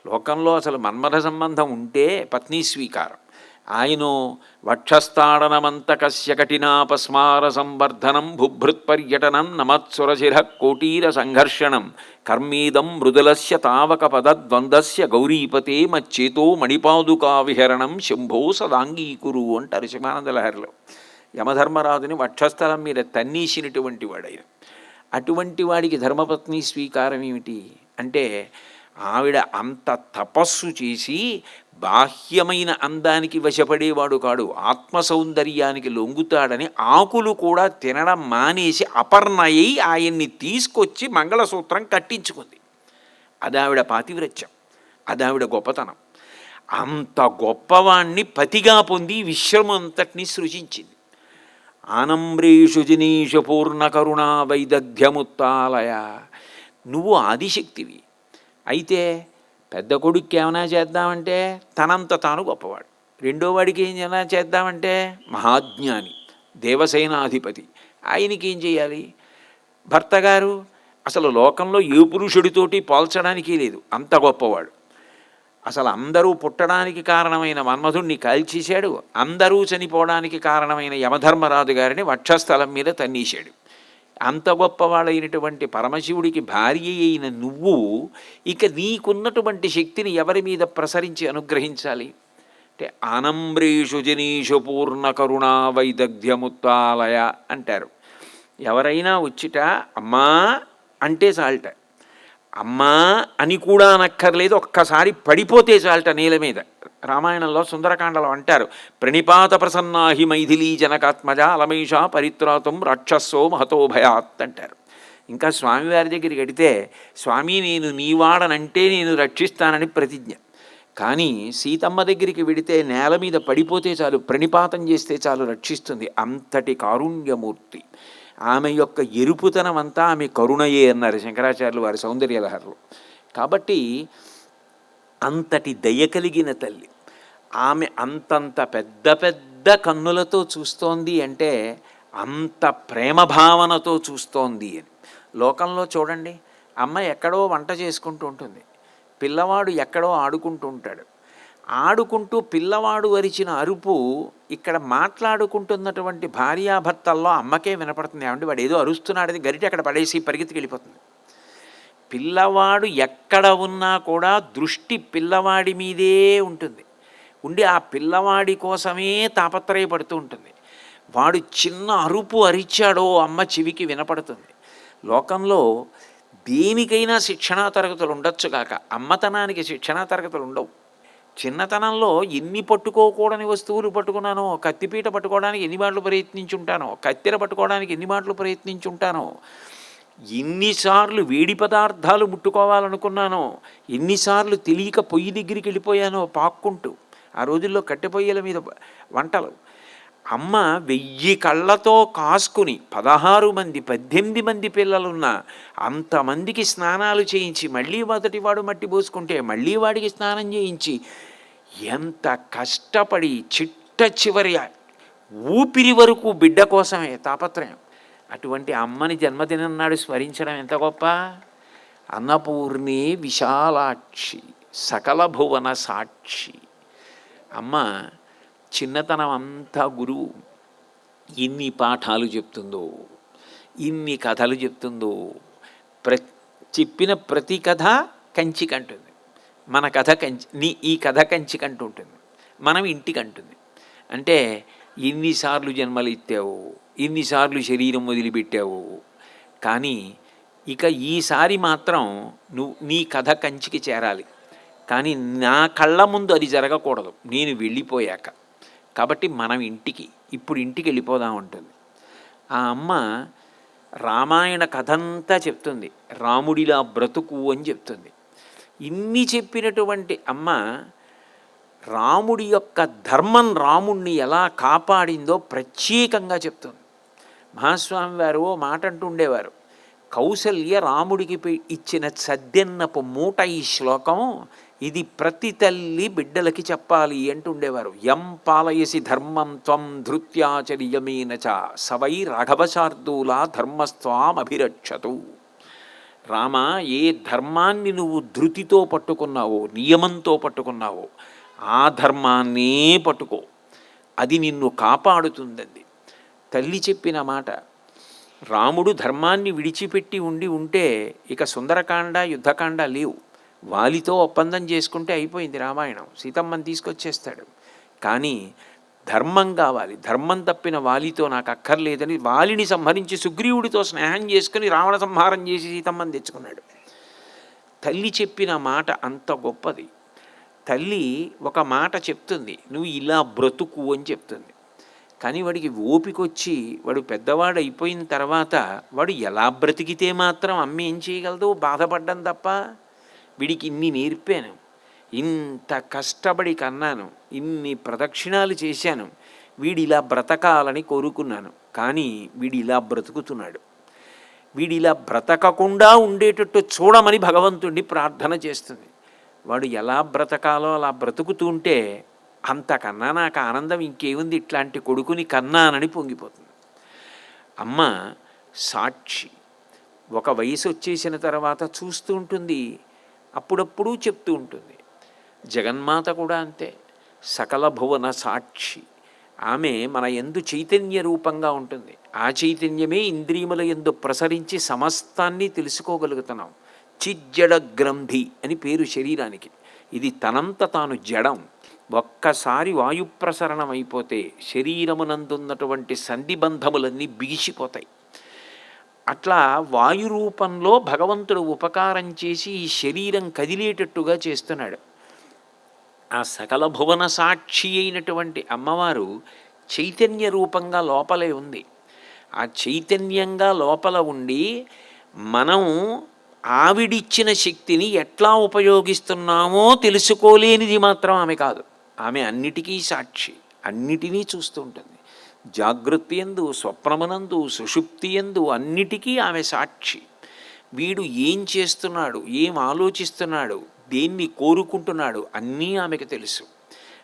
లోకంలో అసలు మన్మథ సంబంధం ఉంటే పత్ని స్వీకారం. ఆయన వక్షస్థాడనమంతకస్య కఠినాపస్మార సంవర్ధనం బుభృత్పర్యటనం నమత్సురశిర కోటీర సంఘర్షణం కర్మీదం మృదులస్య తావక పదద్వందస్య గౌరీపతే మచ్చేతో మణిపాదుకా విహరణం శంభో సదాంగీకురు అంటారు శివానందలహరిలో. యమధర్మరాజుని వక్షస్థలం మీద తన్నీసినటువంటి వాడైన. అటువంటి వాడికి ధర్మపత్ని స్వీకారం ఏమిటి అంటే, ఆవిడ అంత తపస్సు చేసి బాహ్యమైన అందానికి వశపడేవాడు కాడు, ఆత్మ సౌందర్యానికి లొంగుతాడని ఆకులు కూడా తినడం మానేసి అపర్ణయ్యి ఆయన్ని తీసుకొచ్చి మంగళసూత్రం కట్టించుకుంది. అదావిడ పాతివ్రత్యం, అదావిడ గొప్పతనం. అంత గొప్పవాణ్ణి పతిగా పొంది విశ్వమంతటిని సృజించింది. ఆనంబ్రేషు జనీషు పూర్ణ కరుణా వైదగ్ధ్యముత్తాలయ. నువ్వు ఆదిశక్తివి. అయితే పెద్ద కొడుక్కి ఏమైనా చేద్దామంటే తనంత తాను గొప్పవాడు, రెండో వాడికి ఏమైనా చేద్దామంటే మహాజ్ఞాని, దేవసేనాధిపతి, ఆయనకి ఏం చేయాలి? భర్త గారు అసలు లోకంలో ఏ పురుషుడితోటి పోల్చడానికి లేదు, అంత గొప్పవాడు. అసలు అందరూ పుట్టడానికి కారణమైన మన్మధుణ్ణి కాల్చేశాడు, అందరూ చనిపోవడానికి కారణమైన యమధర్మరాజు గారిని వక్షస్థలం మీద తన్నేశాడు. అంత గొప్పవాడైనటువంటి పరమశివుడికి భార్య అయిన నువ్వు ఇక నీకున్నటువంటి శక్తిని ఎవరి మీద ప్రసరించి అనుగ్రహించాలి అంటే ఆనంబ్రేషు జనీషు పూర్ణ కరుణా వైదగ్ధ్యముత్తాలయ అంటారు. ఎవరైనా వచ్చిట అమ్మా అంటే చాలట, అమ్మా అని కూడా అనక్కర్లేదు, ఒక్కసారి పడిపోతే చాలట నేల మీద. రామాయణంలో సుందరకాండలో అంటారు, ప్రణిపాత ప్రసన్నాహి మైథిలీ జనకాత్మజ అలమేష పరిత్రాతం రాక్షసో మహతో భయాత్ అంటారు. ఇంకా స్వామివారి దగ్గరికి వెడితే, స్వామి నేను నీవాడనంటే నేను రక్షిస్తానని ప్రతిజ్ఞ. కానీ సీతమ్మ దగ్గరికి వెడితే నేల మీద పడిపోతే చాలు, ప్రణిపాతం చేస్తే చాలు రక్షిస్తుంది. అంతటి కారుణ్యమూర్తి. ఆమె యొక్క ఎరుపుతనం అంతా ఆమె కరుణయే అన్నారు శంకరాచార్యులు వారి సౌందర్యలహరిలో. కాబట్టి అంతటి దయ కలిగిన తల్లి. ఆమె అంతంత పెద్ద పెద్ద కన్నులతో చూస్తోంది అంటే అంత ప్రేమ భావనతో చూస్తోంది అని. లోకంలో చూడండి, అమ్మ ఎక్కడో వంట చేసుకుంటూ ఉంటుంది, పిల్లవాడు ఎక్కడో ఆడుకుంటూ ఉంటాడు. ఆడుకుంటూ పిల్లవాడు అరిచిన అరుపు ఇక్కడ మాట్లాడుకుంటున్నటువంటి భార్యాభర్తల్లో అమ్మకే వినపడుతుంది. ఏమంటే వాడు ఏదో అరుస్తున్నాడని గరిటె అక్కడ పడేసి పరిగెత్తికి వెళ్ళిపోతుంది. పిల్లవాడు ఎక్కడ ఉన్నా కూడా దృష్టి పిల్లవాడి మీదే ఉంటుంది, ఉండి ఆ పిల్లవాడి కోసమే తాపత్రయపడుతూ ఉంటుంది. వాడు చిన్న అరుపు అరిచాడో అమ్మ చెవికి వినపడుతుంది. లోకంలో దేనికైనా శిక్షణా తరగతులు ఉండొచ్చు కాక అమ్మతనానికి శిక్షణా తరగతులు ఉండవు. చిన్నతనంలో ఎన్ని పట్టుకోకూడని వస్తువులు పట్టుకున్నానో, కత్తిపీట పట్టుకోవడానికి ఎన్ని మాటలు ప్రయత్నించుంటానో, కత్తెర పట్టుకోవడానికి ఎన్ని మాటలు ప్రయత్నించుంటానో, ఎన్నిసార్లు వేడి పదార్థాలు ముట్టుకోవాలనుకున్నానో, ఎన్నిసార్లు తెలియక పొయ్యి దగ్గరికి వెళ్ళిపోయానో పాక్కుంటూ. ఆ రోజుల్లో కట్టె పొయ్యిల మీద వంటలు. అమ్మ 1000 కళ్ళతో కాసుకుని 16 మంది 18 మంది పిల్లలున్న అంతమందికి స్నానాలు చేయించి, మళ్ళీ మొదటివాడు మట్టి పోసుకుంటే మళ్ళీ వాడికి స్నానం చేయించి, ఎంత కష్టపడి చిట్ట చివరి ఊపిరి వరకు బిడ్డ కోసమే తాపత్రయం. అటువంటి అమ్మని జన్మదినం నాడు స్మరించడం ఎంత గొప్ప. అన్నపూర్ణి విశాలాక్షి సకల భువన సాక్షి. అమ్మ చిన్నతనం అంతా గురువు. ఇన్ని పాఠాలు చెప్తుందో, ఇన్ని కథలు చెప్తుందో. చెప్పిన ప్రతి కథ కంచికంటుంది. మన కథ ఈ కథ కంచికంటుంటుంది, మనం ఇంటికంటుంది. అంటే ఎన్నిసార్లు జన్మలు ఎత్తావు, ఎన్నిసార్లు శరీరం వదిలిపెట్టావు, కానీ ఇక ఈసారి మాత్రం నీ కథ కంచికి చేరాలి. కానీ నా కళ్ళ ముందు అది జరగకూడదు, నేను వెళ్ళిపోయాక. కాబట్టి మనం ఇప్పుడు ఇంటికి వెళ్ళిపోదాం ఉంటుంది. ఆ అమ్మ రామాయణ కథంతా చెప్తుంది, రాముడిలా బ్రతుకు అని చెప్తుంది. ఇన్ని చెప్పినటువంటి అమ్మ రాముడి యొక్క ధర్మం రాముణ్ణి ఎలా కాపాడిందో ప్రత్యేకంగా చెప్తుంది. మహాస్వామి వారు ఓ మాట అంటూ ఉండేవారు, కౌసల్య రాముడికి ఇచ్చిన సద్దెన్నపు మూట ఈ శ్లోకం, ఇది ప్రతి తల్లి బిడ్డలకి చెప్పాలి అంటుండేవారు. యం పాలయసి ధర్మం త్వం ధృత్యాచర్యమేన చ సవై రాఘవశార్దూలా ధర్మస్వామభిరక్షతు. రామ, ఏ ధర్మాన్ని నువ్వు ధృతితో పట్టుకున్నావో, నియమంతో పట్టుకున్నావో, ఆ ధర్మాన్నే పట్టుకో, అది నిన్ను కాపాడుతుందండి. తల్లి చెప్పిన మాట. రాముడు ధర్మాన్ని విడిచిపెట్టి ఉంటే ఇక సుందరకాండ యుద్ధకాండ లేవు. వాలితో ఒప్పందం చేసుకుంటే అయిపోయింది రామాయణం, సీతమ్మని తీసుకొచ్చేస్తాడు. కానీ ధర్మం కావాలి, ధర్మం తప్పిన వాలితో నాకు అక్కర్లేదని వాలిని సంహరించి సుగ్రీవుడితో స్నేహం చేసుకుని రావణ సంహారం చేసి సీతమ్మని తెచ్చుకున్నాడు. తల్లి చెప్పిన మాట అంత గొప్పది. తల్లి ఒక మాట చెప్తుంది, నువ్వు ఇలా బ్రతుకు అని చెప్తుంది. కానీ వాడికి ఓపికొచ్చి వాడు పెద్దవాడు అయిపోయిన తర్వాత వాడు ఎలా బ్రతికితే మాత్రం అమ్మ ఏం చేయగలదు? బాధపడ్డం తప్ప. వీడికి ఇన్ని నేర్పాను, ఇంత కష్టపడి కన్నాను, ఇన్ని ప్రదక్షిణాలు చేశాను, వీడి ఇలా బ్రతకాలని కోరుకున్నాను, కానీ వీడి ఇలా బ్రతుకుతున్నాడు. వీడి ఇలా బ్రతకకుండా ఉండేటట్టు చూడమని భగవంతుడిని ప్రార్థన చేస్తుంది. వాడు ఎలా బ్రతకాలో అలా బ్రతుకుతూ ఉంటే అంతకన్నా నాకు ఆనందం ఇంకేముంది, ఇట్లాంటి కొడుకుని కన్నానని పొంగిపోతుంది. అమ్మ సాక్షి. ఒక వయసు వచ్చేసిన తర్వాత చూస్తూ ఉంటుంది, అప్పుడప్పుడు చెప్తూ ఉంటుంది. జగన్మాత కూడా అంతే, సకల భువన సాక్షి. ఆమె మన యందు చైతన్య రూపంగా ఉంటుంది. ఆ చైతన్యమే ఇంద్రియముల యందు ప్రసరించి సమస్తాన్ని తెలుసుకోగలుగుతున్నాం. చిజ్జడ గ్రంథి అని పేరు శరీరానికి. ఇది తనంత తాను జడం. ఒక్కసారి వాయుప్రసరణం అయిపోతే శరీరమునందున్నటువంటి సంధిబంధములన్నీ బిగిసిపోతాయి. అట్లా వాయు రూపంలో భగవంతుడు ఉపకారం చేసి ఈ శరీరం కదిలేటట్టుగా చేస్తున్నాడు. ఆ సకల భువన సాక్షి అయినటువంటి అమ్మవారు చైతన్య రూపంగా లోపలే ఉంది. ఆ చైతన్యంగా లోపల ఉండి మనం ఆవిడిచ్చిన శక్తిని ఎట్లా ఉపయోగిస్తున్నామో తెలుసుకోలేనిది మాత్రం ఆమె కాదు. ఆమె అన్నిటికీ సాక్షి, అన్నిటినీ చూస్తూ ఉంటుంది. జాగృతి యందు, స్వప్నమునందు, సుషుప్తి యందు అన్నిటికీ ఆమె సాక్షి. వీడు ఏం చేస్తున్నాడు, ఏం ఆలోచిస్తున్నాడు, దేన్ని కోరుకుంటున్నాడు అన్నీ ఆమెకు తెలుసు.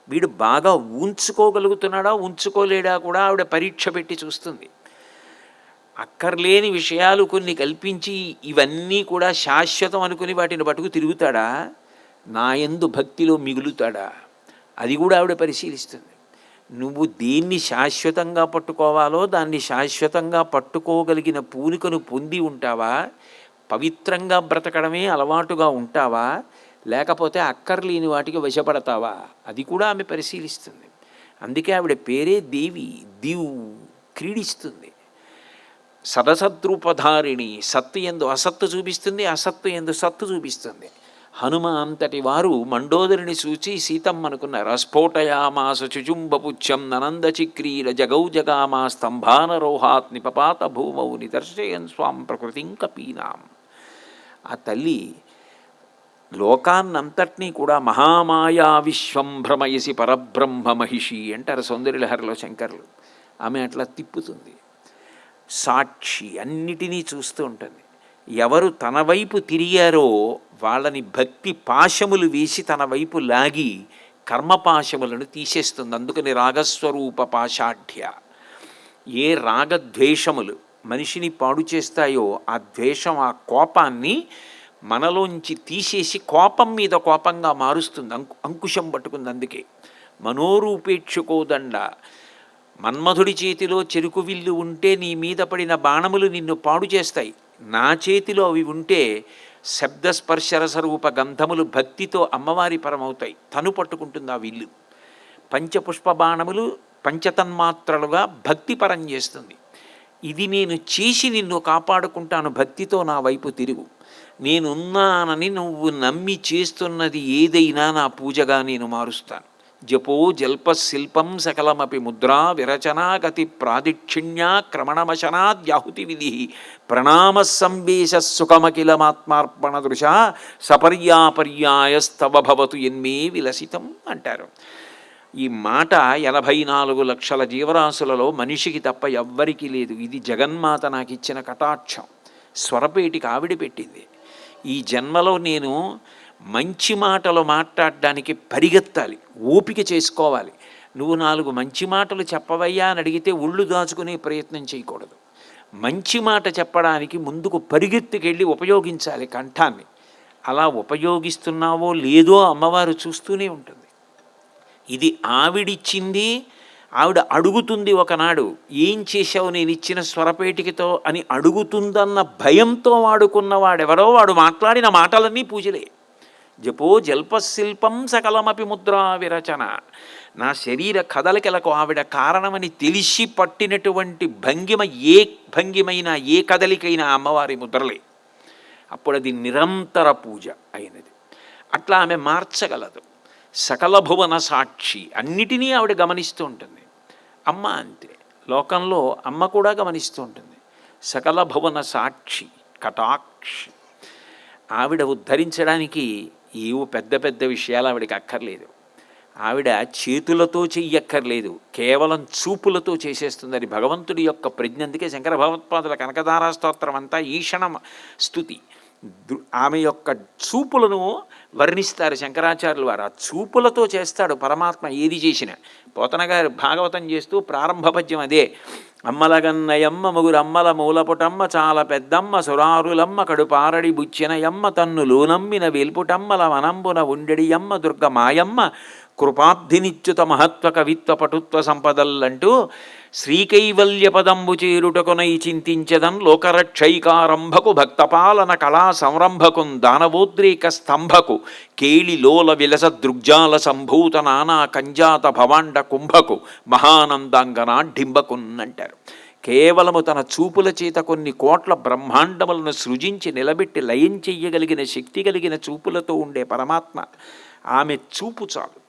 వీడు బాగా ఉంచుకోగలుగుతున్నాడా ఉంచుకోలేడా కూడా ఆవిడ పరీక్ష పెట్టి చూస్తుంది. అక్కర్లేని విషయాలు కొన్ని కల్పించి ఇవన్నీ కూడా శాశ్వతం అనుకుని వాటిని పట్టుకు తిరుగుతాడా, నాయందు భక్తిలో మిగులుతాడా, అది కూడా ఆవిడ పరిశీలిస్తుంది. నువ్వు దేన్ని శాశ్వతంగా పట్టుకోవాలో దాన్ని శాశ్వతంగా పట్టుకోగలిగిన పూనికను పొంది ఉంటావా, పవిత్రంగా బ్రతకడమే అలవాటుగా ఉంటావా, లేకపోతే అక్కర్లేని వాటికి వశపడతావా, అది కూడా ఆమె పరిశీలిస్తుంది. అందుకే ఆవిడ పేరే దేవి. దివ్ క్రీడిస్తుంది. సదసద్రూపధారిణి. సత్తు యందు అసత్తు చూపిస్తుంది, అసత్తు యందు సత్తు చూపిస్తుంది. హనుమ అంతటి వారు మండోదరిని చూచి సీతమ్మనుకున్నారు. స్ఫోటయామాస చుజుంబపుచ్చం ననందచిక్రీర జగౌ జగామా స్తంభానరోహాత్ నిపపాత భూమౌ నిదర్శయన్ స్వాం ప్రకృతిం కపీనాం. ఆ తల్లి లోకాన్నంతటినీ కూడా మహామాయా విశ్వం భ్రమయసి పరబ్రహ్మ మహిషి అంటారు సౌందర్యలహరిలో శంకరులు. ఆమె అట్లా తిప్పుతుంది. సాక్షి, అన్నిటినీ చూస్తూ ఉంటుంది. ఎవరు తన వైపు తిరిగారో వాళ్ళని భక్తి పాశములు వేసి తన వైపు లాగి కర్మపాశములను తీసేస్తుంది. అందుకని రాగస్వరూప పాషాఢ్య. ఏ రాగద్వేషములు మనిషిని పాడు చేస్తాయో ఆ ద్వేషం, ఆ కోపాన్ని మనలోంచి తీసేసి కోపం మీద కోపంగా మారుస్తుంది. అంకుశం పట్టుకుంది. అందుకే మనోరూపేక్షుకోదండ. మన్మధుడి చేతిలో చెరుకు విల్లు ఉంటే నీ మీద పడిన బాణములు నిన్ను పాడు చేస్తాయి. నా చేతిలో అవి ఉంటే శబ్దస్పర్శరసరూప గంధములు భక్తితో అమ్మవారి పరమవుతాయి. తను పట్టుకుంటుంది ఆ విల్లు. పంచపుష్ప బాణములు పంచతన్మాత్రలుగా భక్తి పరం చేస్తుంది. ఇది నేను చేసి నిన్ను కాపాడుకుంటాను, భక్తితో నా వైపు తిరుగు. నేనున్నానని నువ్వు నమ్మి చేస్తున్నది ఏదైనా నా పూజగా నేను మారుస్తాను. జపో జల్ప శిల్పం సకలమపి ముద్రా విరచనా గతి ప్రాదిక్షిణ్యా క్రమణమశనాద్యాహుతి విధి ప్రణామ సంవేశ సుఖమఖిలమాత్మార్పణ దృశ సపర్యాపర్యాయస్తవ భవతు ఎన్మే విలసితం అంటారు. ఈ మాట 84 లక్షల జీవరాశులలో మనిషికి తప్ప ఎవ్వరికీ లేదు. ఇది జగన్మాత నాకు ఇచ్చిన కటాక్షం. స్వరపేటికి ఆవిడ పెట్టింది. ఈ జన్మలో నేను మంచి మాటలు మాట్లాడడానికి పరిగెత్తాలి, ఓపిక చేసుకోవాలి. నువ్వు 4 మంచి మాటలు చెప్పవయ్యా అని అడిగితే ఒళ్ళు దాచుకునే ప్రయత్నం చేయకూడదు. మంచి మాట చెప్పడానికి ముందుకు పరిగెత్తుకెళ్ళి ఉపయోగించాలి కంఠాన్ని. అలా ఉపయోగిస్తున్నావో లేదో అమ్మవారు చూస్తూనే ఉంటుంది. ఇది ఆవిడిచ్చింది. ఆవిడ అడుగుతుంది ఒకనాడు, ఏం చేశావు నేను ఇచ్చిన స్వరపేటికతో అని అడుగుతుందన్న భయంతో వాడుకున్నవాడెవరో వాడు మాట్లాడిన మాటలన్నీ పూజలే. జపో జల్పశిల్పం సకలమపి ముద్రా విరచన. నా శరీర కదలికలకు ఆవిడ కారణమని తెలిసి పట్టినటువంటి భంగిమ, ఏ భంగిమైనా ఏ కదలికైనా అమ్మవారి ముద్రలే. అప్పుడు అది నిరంతర పూజ అయినది. అట్లా ఆమె మార్చగలదు. సకల భువన సాక్షి, అన్నిటినీ ఆవిడ గమనిస్తూ ఉంటుంది. అమ్మ అంతే, లోకంలో అమ్మ కూడా గమనిస్తూ ఉంటుంది. సకల భువన సాక్షి, కటాక్షి. ఆవిడ ఉద్ధరించడానికి ఏవో పెద్ద పెద్ద విషయాలు ఆవిడకి అక్కర్లేదు. ఆవిడ చేతులతో చెయ్యక్కర్లేదు, కేవలం చూపులతో చేసేస్తుంది. అది భగవంతుడి యొక్క ప్రజ్ఞ. అందుకే శంకర భగవత్పాదుల కనకధారా స్తోత్రం అంతా ఈషణ స్తుతి. ఆమె యొక్క చూపులను వర్ణిస్తారు శంకరాచార్యులు వారు. ఆ చూపులతో చేస్తాడు పరమాత్మ ఏది చేసినా. పోతన గారు భాగవతం చేస్తూ ప్రారంభ పద్యం అదే. అమ్మలగన్నయమ్మ ముగురమ్మల మూలపుటమ్మ చాలా పెద్దమ్మ సురారులమ్మ కడుపారడి బుచ్చినయమ్మ తన్నులు నమ్మిన వేల్పుటమ్మల వనంబున ఉండెడియమ్మ దుర్గ మాయమ్మ కృపాబ్ధినిచ్యుత మహత్వ కవిత్వ పటుత్వ సంపదల్లంటూ శ్రీకైవల్య పదంబు చేరుటకునై చింతించదన్ లోకరక్షైకారంభకు భక్తపాలన కళా సంరంభకున్ దానవోద్రేక స్తంభకు కేళి లోల విలస దృగ్జాల సంభూత నానా కంజాత భవాండ కుంభకు మహానందాంగనాఢింబకున్ అంటారు. కేవలము తన చూపుల చేత కొన్ని కోట్ల బ్రహ్మాండములను సృజించి నిలబెట్టి లయం చెయ్యగలిగిన శక్తి కలిగిన చూపులతో ఉండే పరమాత్మ. ఆమె చూపు చాలు.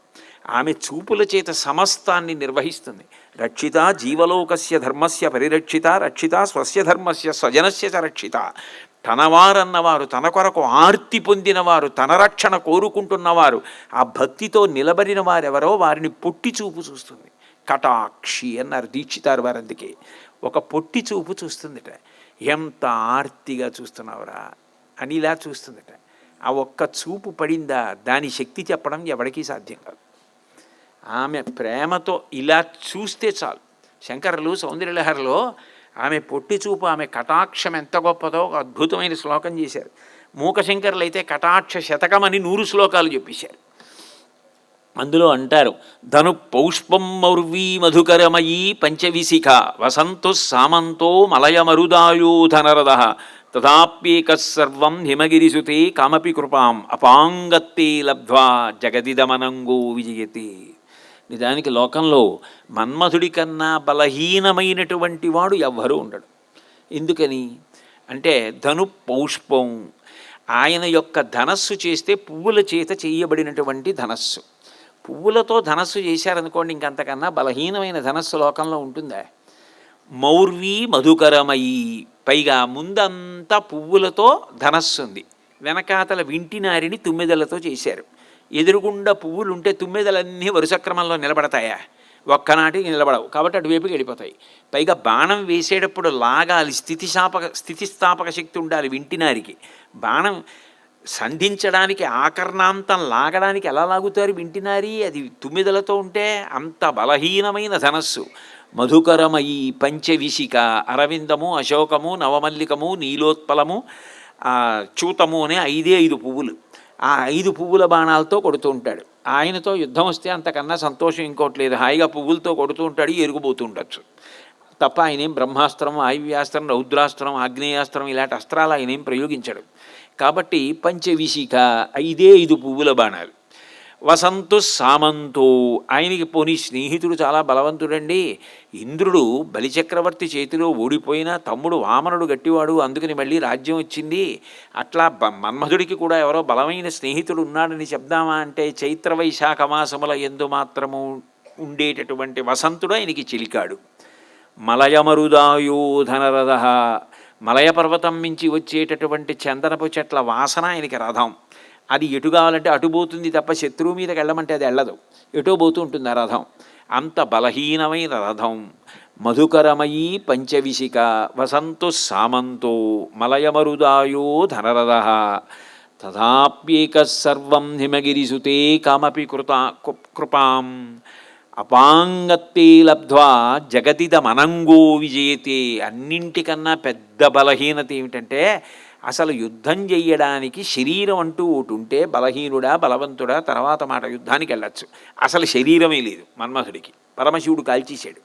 ఆమె చూపుల చేత సమస్తాన్ని నిర్వహిస్తుంది. రక్షిత జీవలోకస్య ధర్మస్య పరిరక్షిత, రక్షిత స్వస్య ధర్మస్య స్వజనస్య చ రక్షిత. తనవారన్నవారు, తన కొరకు ఆర్తి పొందినవారు, తన రక్షణ కోరుకుంటున్నవారు, ఆ భక్తితో నిలబడిన వారెవరో వారిని పొట్టి చూపు చూస్తుంది. కటాక్షి అన్నారు దీక్షితారు వారు. అందుకే ఒక పొట్టి చూపు చూస్తుందిట. ఎంత ఆర్తిగా చూస్తున్నావురా అని ఇలా చూస్తుందిట. ఆ ఒక్క చూపు పడిందా దాని శక్తి చెప్పడం ఎవరికీ సాధ్యం కాదు. ఆమె ప్రేమతో ఇలా చూస్తే చాలు. శంకరులు సౌందర్యలహరిలో ఆమె పొట్టి చూపు, ఆమె కటాక్షం ఎంత గొప్పదో ఒక అద్భుతమైన శ్లోకం చేశారు. మూకశంకరులు అయితే కటాక్ష శతకమని 100 శ్లోకాలు చెప్పేశారు. అందులో అంటారు, ధను పౌష్పం మౌర్వీ మధుకరమయీ పంచవిశిఖ వసంతు సామంతో మలయమరుదాయో ధనరద తథాప్యేక సర్వం హిమగిరిసుతే కామపి కృపాం అపాంగత్తే లబ్ధ్వా జగదిదమనంగో విజయతే. నిజానికి లోకంలో మన్మధుడి కన్నా బలహీనమైనటువంటి వాడు ఎవ్వరూ ఉండడు. ఎందుకని అంటే ధను పౌష్పం, ఆయన యొక్క ధనస్సు చేస్తే పువ్వుల చేత చేయబడినటువంటి ధనస్సు. పువ్వులతో ధనస్సు చేశారనుకోండి, ఇంకంతకన్నా బలహీనమైన ధనస్సు లోకంలో ఉంటుందా? మౌర్వీ మధుకరమయీ, పైగా ముందంతా పువ్వులతో ధనస్సు ఉంది, వెనకాతల వింటినారిని తుమ్మెదలతో చేశారు. ఎదురుగుండా పువ్వులు ఉంటే తుమ్మెదలన్నీ వరుస క్రమంలో నిలబడతాయా? ఒక్కనాటికి నిలబడవు, కాబట్టి అటువైపుకి వెళ్ళిపోతాయి. పైగా బాణం వేసేటప్పుడు లాగాలి, స్థితిస్థాపక శక్తి ఉండాలి వింటినారికి. బాణం సంధించడానికి ఆకర్ణాంతం లాగడానికి ఎలా లాగుతారు వింటినారి? అది తుమ్మిదలతో ఉంటే. అంత బలహీనమైన ధనస్సు. మధుకరమయీ పంచవిశిక, అరవిందము, అశోకము, నవమల్లికము, నీలోత్పలము, చూతము అనే 5 పువ్వులు. ఆ 5 పువ్వుల బాణాలతో కొడుతూ ఉంటాడు. ఆయనతో యుద్ధం వస్తే అంతకన్నా సంతోషం ఇంకోటి లేదు. హాయిగా పువ్వులతో కొడుతూ ఉంటాడు, ఎరుగుపోతూ ఉండొచ్చు తప్ప ఆయనేం బ్రహ్మాస్త్రం, ఆయువ్యాస్త్రం, రౌద్రాస్త్రం, ఆగ్నేయాస్త్రం ఇలాంటి అస్త్రాలు ఆయనేం ప్రయోగించడు. కాబట్టి పంచవిశిఖ 5 పువ్వుల బాణాలు. వసంతు సామంతో, ఆయనకి పోనీ స్నేహితుడు చాలా బలవంతుడండి. ఇంద్రుడు బలిచక్రవర్తి చేతిలో ఓడిపోయినా తమ్ముడు వామనుడు గట్టివాడు, అందుకని మళ్ళీ రాజ్యం వచ్చింది. అట్లా మన్మధుడికి కూడా ఎవరో బలమైన స్నేహితుడు ఉన్నాడని చెప్దామా అంటే చైత్రవైశాఖ మాసముల యందు మాత్రము ఉండేటటువంటి వసంతుడు ఆయనకి చిలికాడు. మలయమరుదాయో ధనరథ, మలయ పర్వతం మించి వచ్చేటటువంటి చందనపు చెట్ల వాసన ఆయనకి రథం. అది ఎటు కావాలంటే అటు పోతుంది తప్ప శత్రువు మీదకి వెళ్ళమంటే అది వెళ్ళదు, ఎటో పోతూ ఉంటుంది ఆ రథం. అంత బలహీనమైన రథం. మధుకరమయీ పంచవిశిక వసంతు సామంతో మలయమరుదాయో ధనరథ తథాప్యేక సర్వం హిమగిరిసుతే కామపి కృపాం అపాంగత్తే లబ్ధ్వా జగదిదమనంగో విజయతే. అన్నింటికన్నా పెద్ద బలహీనత ఏమిటంటే అసలు యుద్ధం చెయ్యడానికి శరీరం అంటూ ఒకటి ఉంటే బలహీనుడా బలవంతుడా తర్వాత మాట యుద్ధానికి వెళ్ళచ్చు. అసలు శరీరమే లేదు మన్మధుడికి, పరమశివుడు కాల్చేశాడు.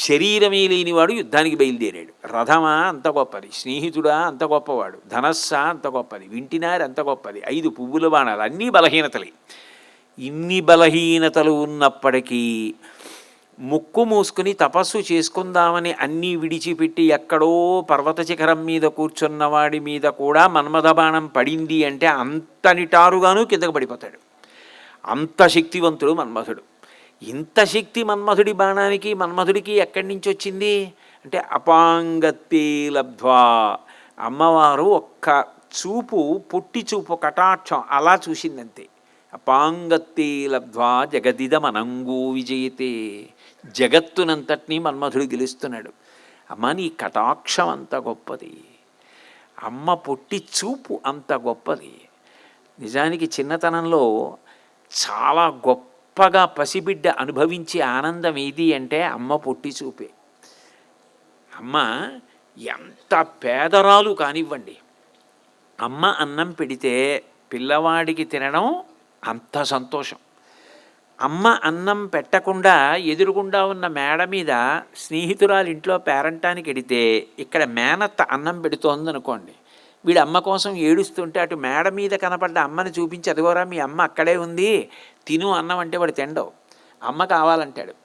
శరీరమే లేనివాడు యుద్ధానికి బయలుదేరాడు. రథమా అంత గొప్పది, స్నేహితుడా అంత గొప్పవాడు, ధనస్సా అంత గొప్పది, వింటినారు అంత గొప్పది, 5 పువ్వుల బాణాలు, అన్నీ బలహీనతలే. ఇన్ని బలహీనతలు ఉన్నప్పటికీ ముక్కు మూసుకుని తపస్సు చేసుకుందామని అన్నీ విడిచిపెట్టి ఎక్కడో పర్వత శిఖరం మీద కూర్చున్నవాడి మీద కూడా మన్మథ బాణం పడింది అంటే అంత నిటారుగాను కిందకు పడిపోతాడు. అంత శక్తివంతుడు మన్మధుడు. ఇంత శక్తి మన్మధుడి బాణానికి మన్మధుడికి ఎక్కడి నుంచి వచ్చింది అంటే అపాంగత్తే లబ్ధ్వా, అమ్మవారు ఒక్క చూపు, పొట్టి చూపు, కటాక్షం అలా చూసిందంతే. అపాంగత్తే లబ్ధ్వా జగదిదమనంగో విజయతే, జగత్తునంతటినీ మన్మధుడు గెలుస్తున్నాడు. అమ్మ నీ కటాక్షం అంత గొప్పది, అమ్మ పొట్టి చూపు అంత గొప్పది. నిజానికి చిన్నతనంలో చాలా గొప్పగా పసిబిడ్డ అనుభవించే ఆనందం ఏది అంటే అమ్మ పొట్టి చూపే. అమ్మ ఎంత పేదరాలు కానివ్వండి, అమ్మ అన్నం పెడితే పిల్లవాడికి తినడం అంత సంతోషం. అమ్మ అన్నం పెట్టకుండా ఎదురుగుండా ఉన్న మేడ మీద స్నేహితురాలు ఇంట్లో పేరంటానికి ఎడితే ఇక్కడ మేనత్త అన్నం పెడుతోందనుకోండి, వీడు అమ్మ కోసం ఏడుస్తుంటే అటు మేడ మీద కనపడ్డ అమ్మని చూపించి అదిగోరా మీ అమ్మ అక్కడే ఉంది తిను అన్నం అంటే వాడు తిండవు, అమ్మ కావాలంటాడు.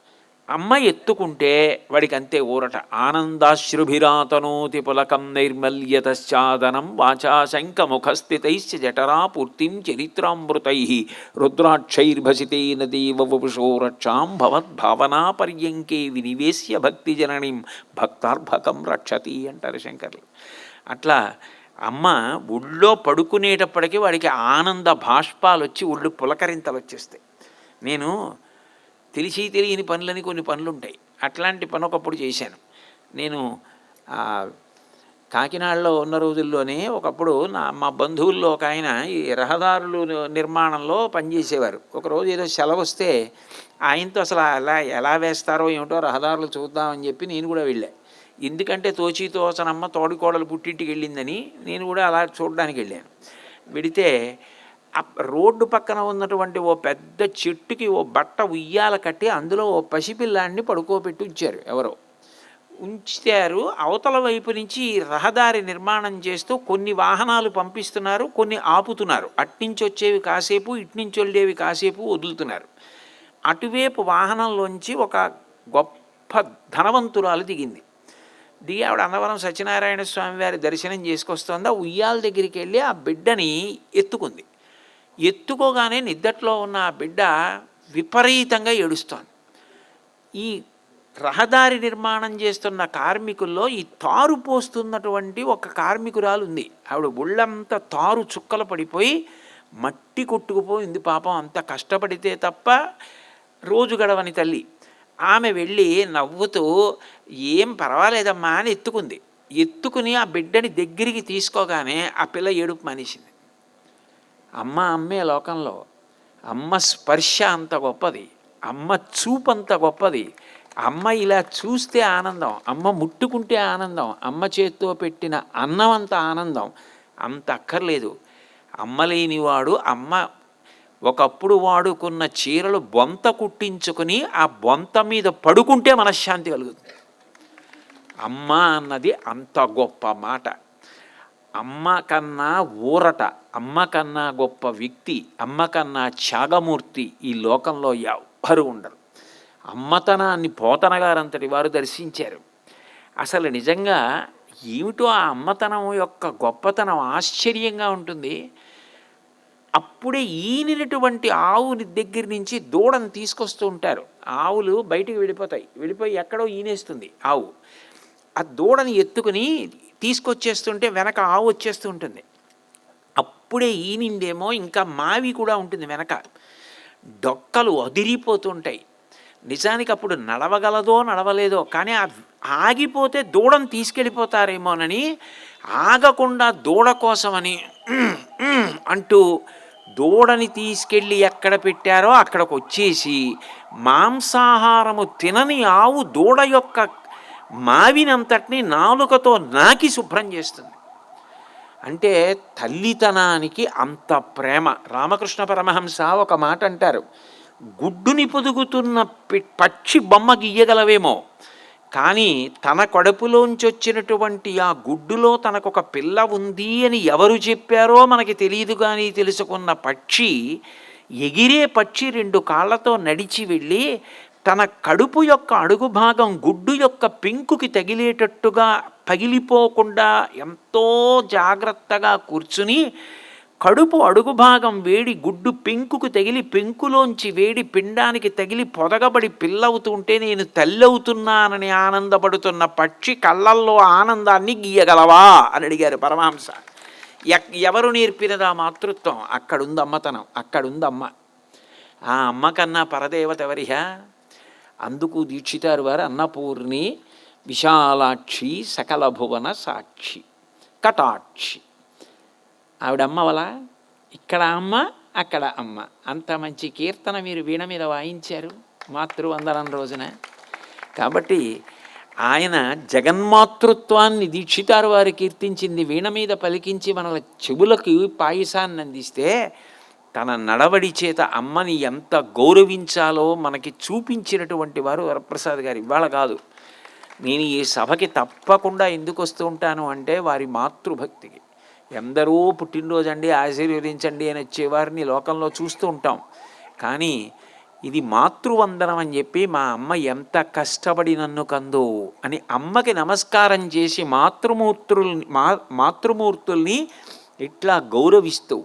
అమ్మ ఎత్తుకుంటే వాడికి అంతే ఊరట. ఆనందాశ్రుభిరాతనోతి పులకం నైర్మల్యతశ్చాదనం వాచా శంఖముఖస్థితైశ్చ జఠరా పూర్తిం చరిత్రామృతై రుద్రాక్షైర్భసితేన దేవవపుషో రక్షాం భవద్భావనా పర్యంకే వినివేశ్య భక్తి జననీం భక్తార్భకం రక్షతి అంటారు శంకర్లు. అట్లా అమ్మ ఒళ్ళో పడుకునేటప్పటికీ వాడికి ఆనంద భాష్పాలు వచ్చి ఒళ్ళు పులకరింతలు వచ్చేస్తాయి. నేను తెలిసి తెలియని పనులని కొన్ని పనులు ఉంటాయి, అట్లాంటి పని ఒకప్పుడు చేశాను. నేను కాకినాడలో ఉన్న రోజుల్లోనే ఒకప్పుడు మా బంధువుల్లో ఒక ఆయన ఈ రహదారులు నిర్మాణంలో పనిచేసేవారు. ఒకరోజు ఏదో సెలవు వస్తే ఆయనతో అసలు ఎలా వేస్తారో ఏమిటో రహదారులు చూద్దామని చెప్పి నేను కూడా వెళ్ళాను. ఎందుకంటే తోచనమ్మ తోడికోడలు పుట్టింటికి వెళ్ళిందని నేను కూడా అలా చూడడానికి వెళ్ళాను. వెడితే ఆ రోడ్డు పక్కన ఉన్నటువంటి ఓ పెద్ద చెట్టుకి ఓ బట్ట ఉయ్యాల కట్టి అందులో ఓ పసిపిల్లాన్ని పడుకోబెట్టి ఉంచారు. ఎవరో ఉంచారు. అవతల వైపు నుంచి రహదారి నిర్మాణం చేస్తూ కొన్ని వాహనాలు పంపిస్తున్నారు, కొన్ని ఆపుతున్నారు. అట్నుంచి వచ్చేవి కాసేపు, ఇట్నుంచి వెళ్ళేవి కాసేపు వదులుతున్నారు. అటువైపు వాహనంలోంచి ఒక గొప్ప ధనవంతురాలు దిగింది. దిగి ఆవిడ అన్నవరం సత్యనారాయణ స్వామి వారి దర్శనం చేసుకొస్తోంది. ఆ ఉయ్యాల దగ్గరికి వెళ్ళి ఆ బిడ్డని ఎత్తుకుంది. ఎత్తుకోగానే నిద్దట్లో ఉన్న ఆ బిడ్డ విపరీతంగా ఏడుస్తోంది. ఈ రహదారి నిర్మాణం చేస్తున్న కార్మికుల్లో ఈ తారు పోస్తున్నటువంటి ఒక కార్మికురాలు ఉంది. ఆవిడ ఒళ్ళంతా తారు చుక్కలు పడిపోయి మట్టి కొట్టుకుపోయింది. పాపం అంత కష్టపడితే తప్ప రోజు గడవని తల్లి. ఆమె వెళ్ళి నవ్వుతూ ఏం పర్వాలేదమ్మా అని ఎత్తుకుంది. ఎత్తుకుని ఆ బిడ్డని దగ్గరికి తీసుకోగానే ఆ పిల్ల ఏడుపు మానేసింది. అమ్మ అమ్మే లోకంలో అమ్మ స్పర్శ అంత గొప్పది, అమ్మ చూపు అంత గొప్పది. అమ్మ ఇలా చూస్తే ఆనందం, అమ్మ ముట్టుకుంటే ఆనందం, అమ్మ చేత్తో పెట్టిన అన్నం అంత ఆనందం. అంత అక్కర్లేదు. అమ్మ లేనివాడు అమ్మ ఒకప్పుడు వాడుకున్న చీరలు బొంత కుట్టించుకుని ఆ బొంత మీద పడుకుంటే మనశ్శాంతి కలుగుతుంది. అమ్మ అన్నది అంత గొప్ప మాట. అమ్మ కన్నా ఊరట, అమ్మ కన్నా గొప్ప వ్యక్తి, అమ్మ కన్నా త్యాగమూర్తి ఈ లోకంలో ఎవ్వరూ ఉండరు. అమ్మతనాన్ని పోతన గారంతటి వారు దర్శించారు. అసలు నిజంగా ఏమిటో ఆ అమ్మతనం యొక్క గొప్పతనం ఆశ్చర్యంగా ఉంటుంది. అప్పుడే ఈనినటువంటి ఆవుని దగ్గర నుంచి దూడను తీసుకొస్తూ ఉంటారు. ఆవులు బయటికి వెళ్ళిపోయి ఎక్కడో ఈనేస్తుంది ఆవు. ఆ దూడని ఎత్తుకుని తీసుకొచ్చేస్తుంటే వెనక ఆవు వచ్చేస్తూ ఉంటుంది. అప్పుడే ఈనిందేమో ఇంకా మావి కూడా ఉంటుంది వెనక. డొక్కలు అదిరిపోతుంటాయి. నిజానికి అప్పుడు నడవగలదో నడవలేదో, కానీ ఆగిపోతే దూడను తీసుకెళ్ళిపోతారేమోనని ఆగకుండా దూడ కోసమని అంటూ దూడని తీసుకెళ్ళి ఎక్కడ పెట్టారో అక్కడికి వచ్చేసి మాంసాహారము తినని ఆవు దూడ యొక్క మావినంతటిని నాలుకతో నాకి శుభ్రం చేస్తుంది. అంటే తల్లితనానికి అంత ప్రేమ. రామకృష్ణ పరమహంస ఒక మాట అంటారు, గుడ్డుని పొదుగుతున్న పక్షి బొమ్మ గీయగలవేమో, కానీ తన కడుపులోంచి వచ్చినటువంటి ఆ గుడ్డులో తనకొక పిల్ల ఉంది అని ఎవరు చెప్పారో మనకి తెలియదు. కానీ తెలుసుకున్న పక్షి, ఎగిరే పక్షి 2 కాళ్ళతో నడిచి వెళ్ళి తన కడుపు యొక్క అడుగు భాగం గుడ్డు యొక్క పెంకుకి తగిలేటట్టుగా పగిలిపోకుండా ఎంతో జాగ్రత్తగా కూర్చుని కడుపు అడుగు భాగం వేడి గుడ్డు పెంకుకు తగిలి పెంకులోంచి వేడి పిండానికి తగిలి పొదగబడి పిల్లవుతుంటే నేను తల్లవుతున్నానని ఆనందపడుతున్న పక్షి కళ్ళల్లో ఆనందాన్ని గీయగలవా అని అడిగారు పరమహంస. ఎవరు నేర్పినదా మాతృత్వం? అక్కడుంది అమ్మతనం, అక్కడుంది అమ్మ. ఆ అమ్మ కన్నా పరదేవత ఎవరిహా? అందుకు దీక్షితారు వారు అన్నపూర్ణి విశాలాక్షి సకల భువన సాక్షి కటాక్షి. ఆవిడమ్మ వల ఇక్కడ అమ్మ అక్కడ అమ్మ. అంత మంచి కీర్తన మీరు వీణ మీద వాయించారు మాతృవందనం రోజున. కాబట్టి ఆయన జగన్మాతృత్వాన్ని దీక్షితారు వారు కీర్తించింది వీణ మీద పలికించి మన చెవులకు పాయసాన్ని అందిస్తే తన నడవడి చేత అమ్మని ఎంత గౌరవించాలో మనకి చూపించినటువంటి వారు వరప్రసాద్ గారు. ఇవాళ కాదు, నేను ఈ సభకి తప్పకుండా ఎందుకు వస్తూ ఉంటాను అంటే వారి మాతృభక్తికి. ఎందరో పుట్టినరోజు అండి ఆశీర్వదించండి అని వచ్చేవారిని లోకంలో చూస్తూ ఉంటాం. కానీ ఇది మాతృవందనం అని చెప్పి మా అమ్మ ఎంత కష్టపడి నన్ను కందో అని అమ్మకి నమస్కారం చేసి మాతృమూర్తుల్ని ఇట్లా గౌరవిస్తూ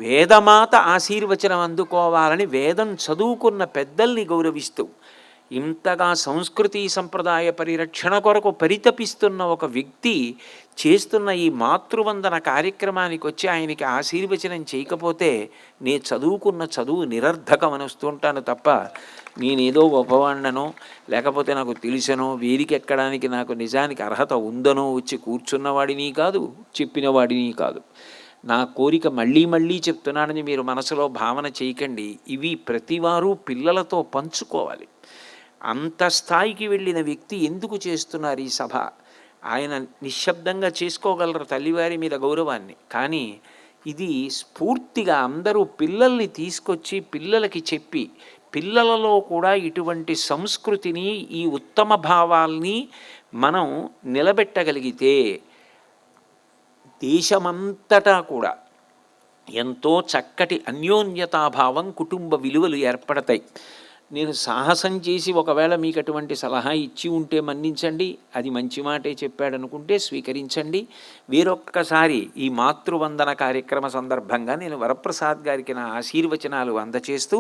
వేదమాత ఆశీర్వచనం అందుకోవాలని వేదం చదువుకున్న పెద్దల్ని గౌరవిస్తూ ఇంతగా సంస్కృతి సంప్రదాయ పరిరక్షణ కొరకు పరితపిస్తున్న ఒక వ్యక్తి చేస్తున్న ఈ మాతృవందన కార్యక్రమానికి వచ్చి ఆయనకి ఆశీర్వచనం చేయకపోతే నే చదువుకున్న చదువు నిరర్ధకం అని వస్తుంటాను తప్ప నేనేదో గొప్పవాణ్ణనో లేకపోతే నాకు తెలిసనో వేదిక ఎక్కడానికి నాకు నిజానికి అర్హత ఉందనో వచ్చి కూర్చున్నవాడిని కాదు, చెప్పినవాడిని కాదు. నా కోరిక మళ్ళీ మళ్ళీ చెప్తున్నానని మీరు మనసులో భావన చేయకండి. ఇవి ప్రతివారు పిల్లలతో పంచుకోవాలి. అంత స్థాయికి వెళ్ళిన వ్యక్తి ఎందుకు చేస్తున్నారు ఈ సభ? ఆయన నిశ్శబ్దంగా చేసుకోగలరు తల్లివారి మీద గౌరవాన్ని. కానీ ఇది స్ఫూర్తిగా అందరూ పిల్లల్ని తీసుకొచ్చి పిల్లలకి చెప్పి పిల్లలలో కూడా ఇటువంటి సంస్కృతిని ఈ ఉత్తమ భావాల్ని మనం నిలబెట్టగలిగితే దేశమంతటా కూడా ఎంతో చక్కటి అన్యోన్యతాభావం కుటుంబ విలువలు ఏర్పడతాయి. నేను సాహసం చేసి ఒకవేళ మీకు అటువంటి సలహా ఇచ్చి ఉంటే మన్నించండి, అది మంచి మాటే చెప్పాడనుకుంటే స్వీకరించండి. వేరొక్కసారి ఈ మాతృవందన కార్యక్రమ సందర్భంగా నేను వరప్రసాద్ గారికి నా ఆశీర్వచనాలు అందచేస్తూ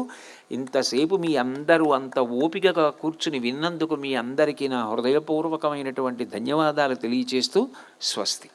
ఇంతసేపు మీ అందరూ అంత ఓపికగా కూర్చుని విన్నందుకు మీ అందరికీ నా హృదయపూర్వకమైనటువంటి ధన్యవాదాలు తెలియచేస్తూ స్వస్తి.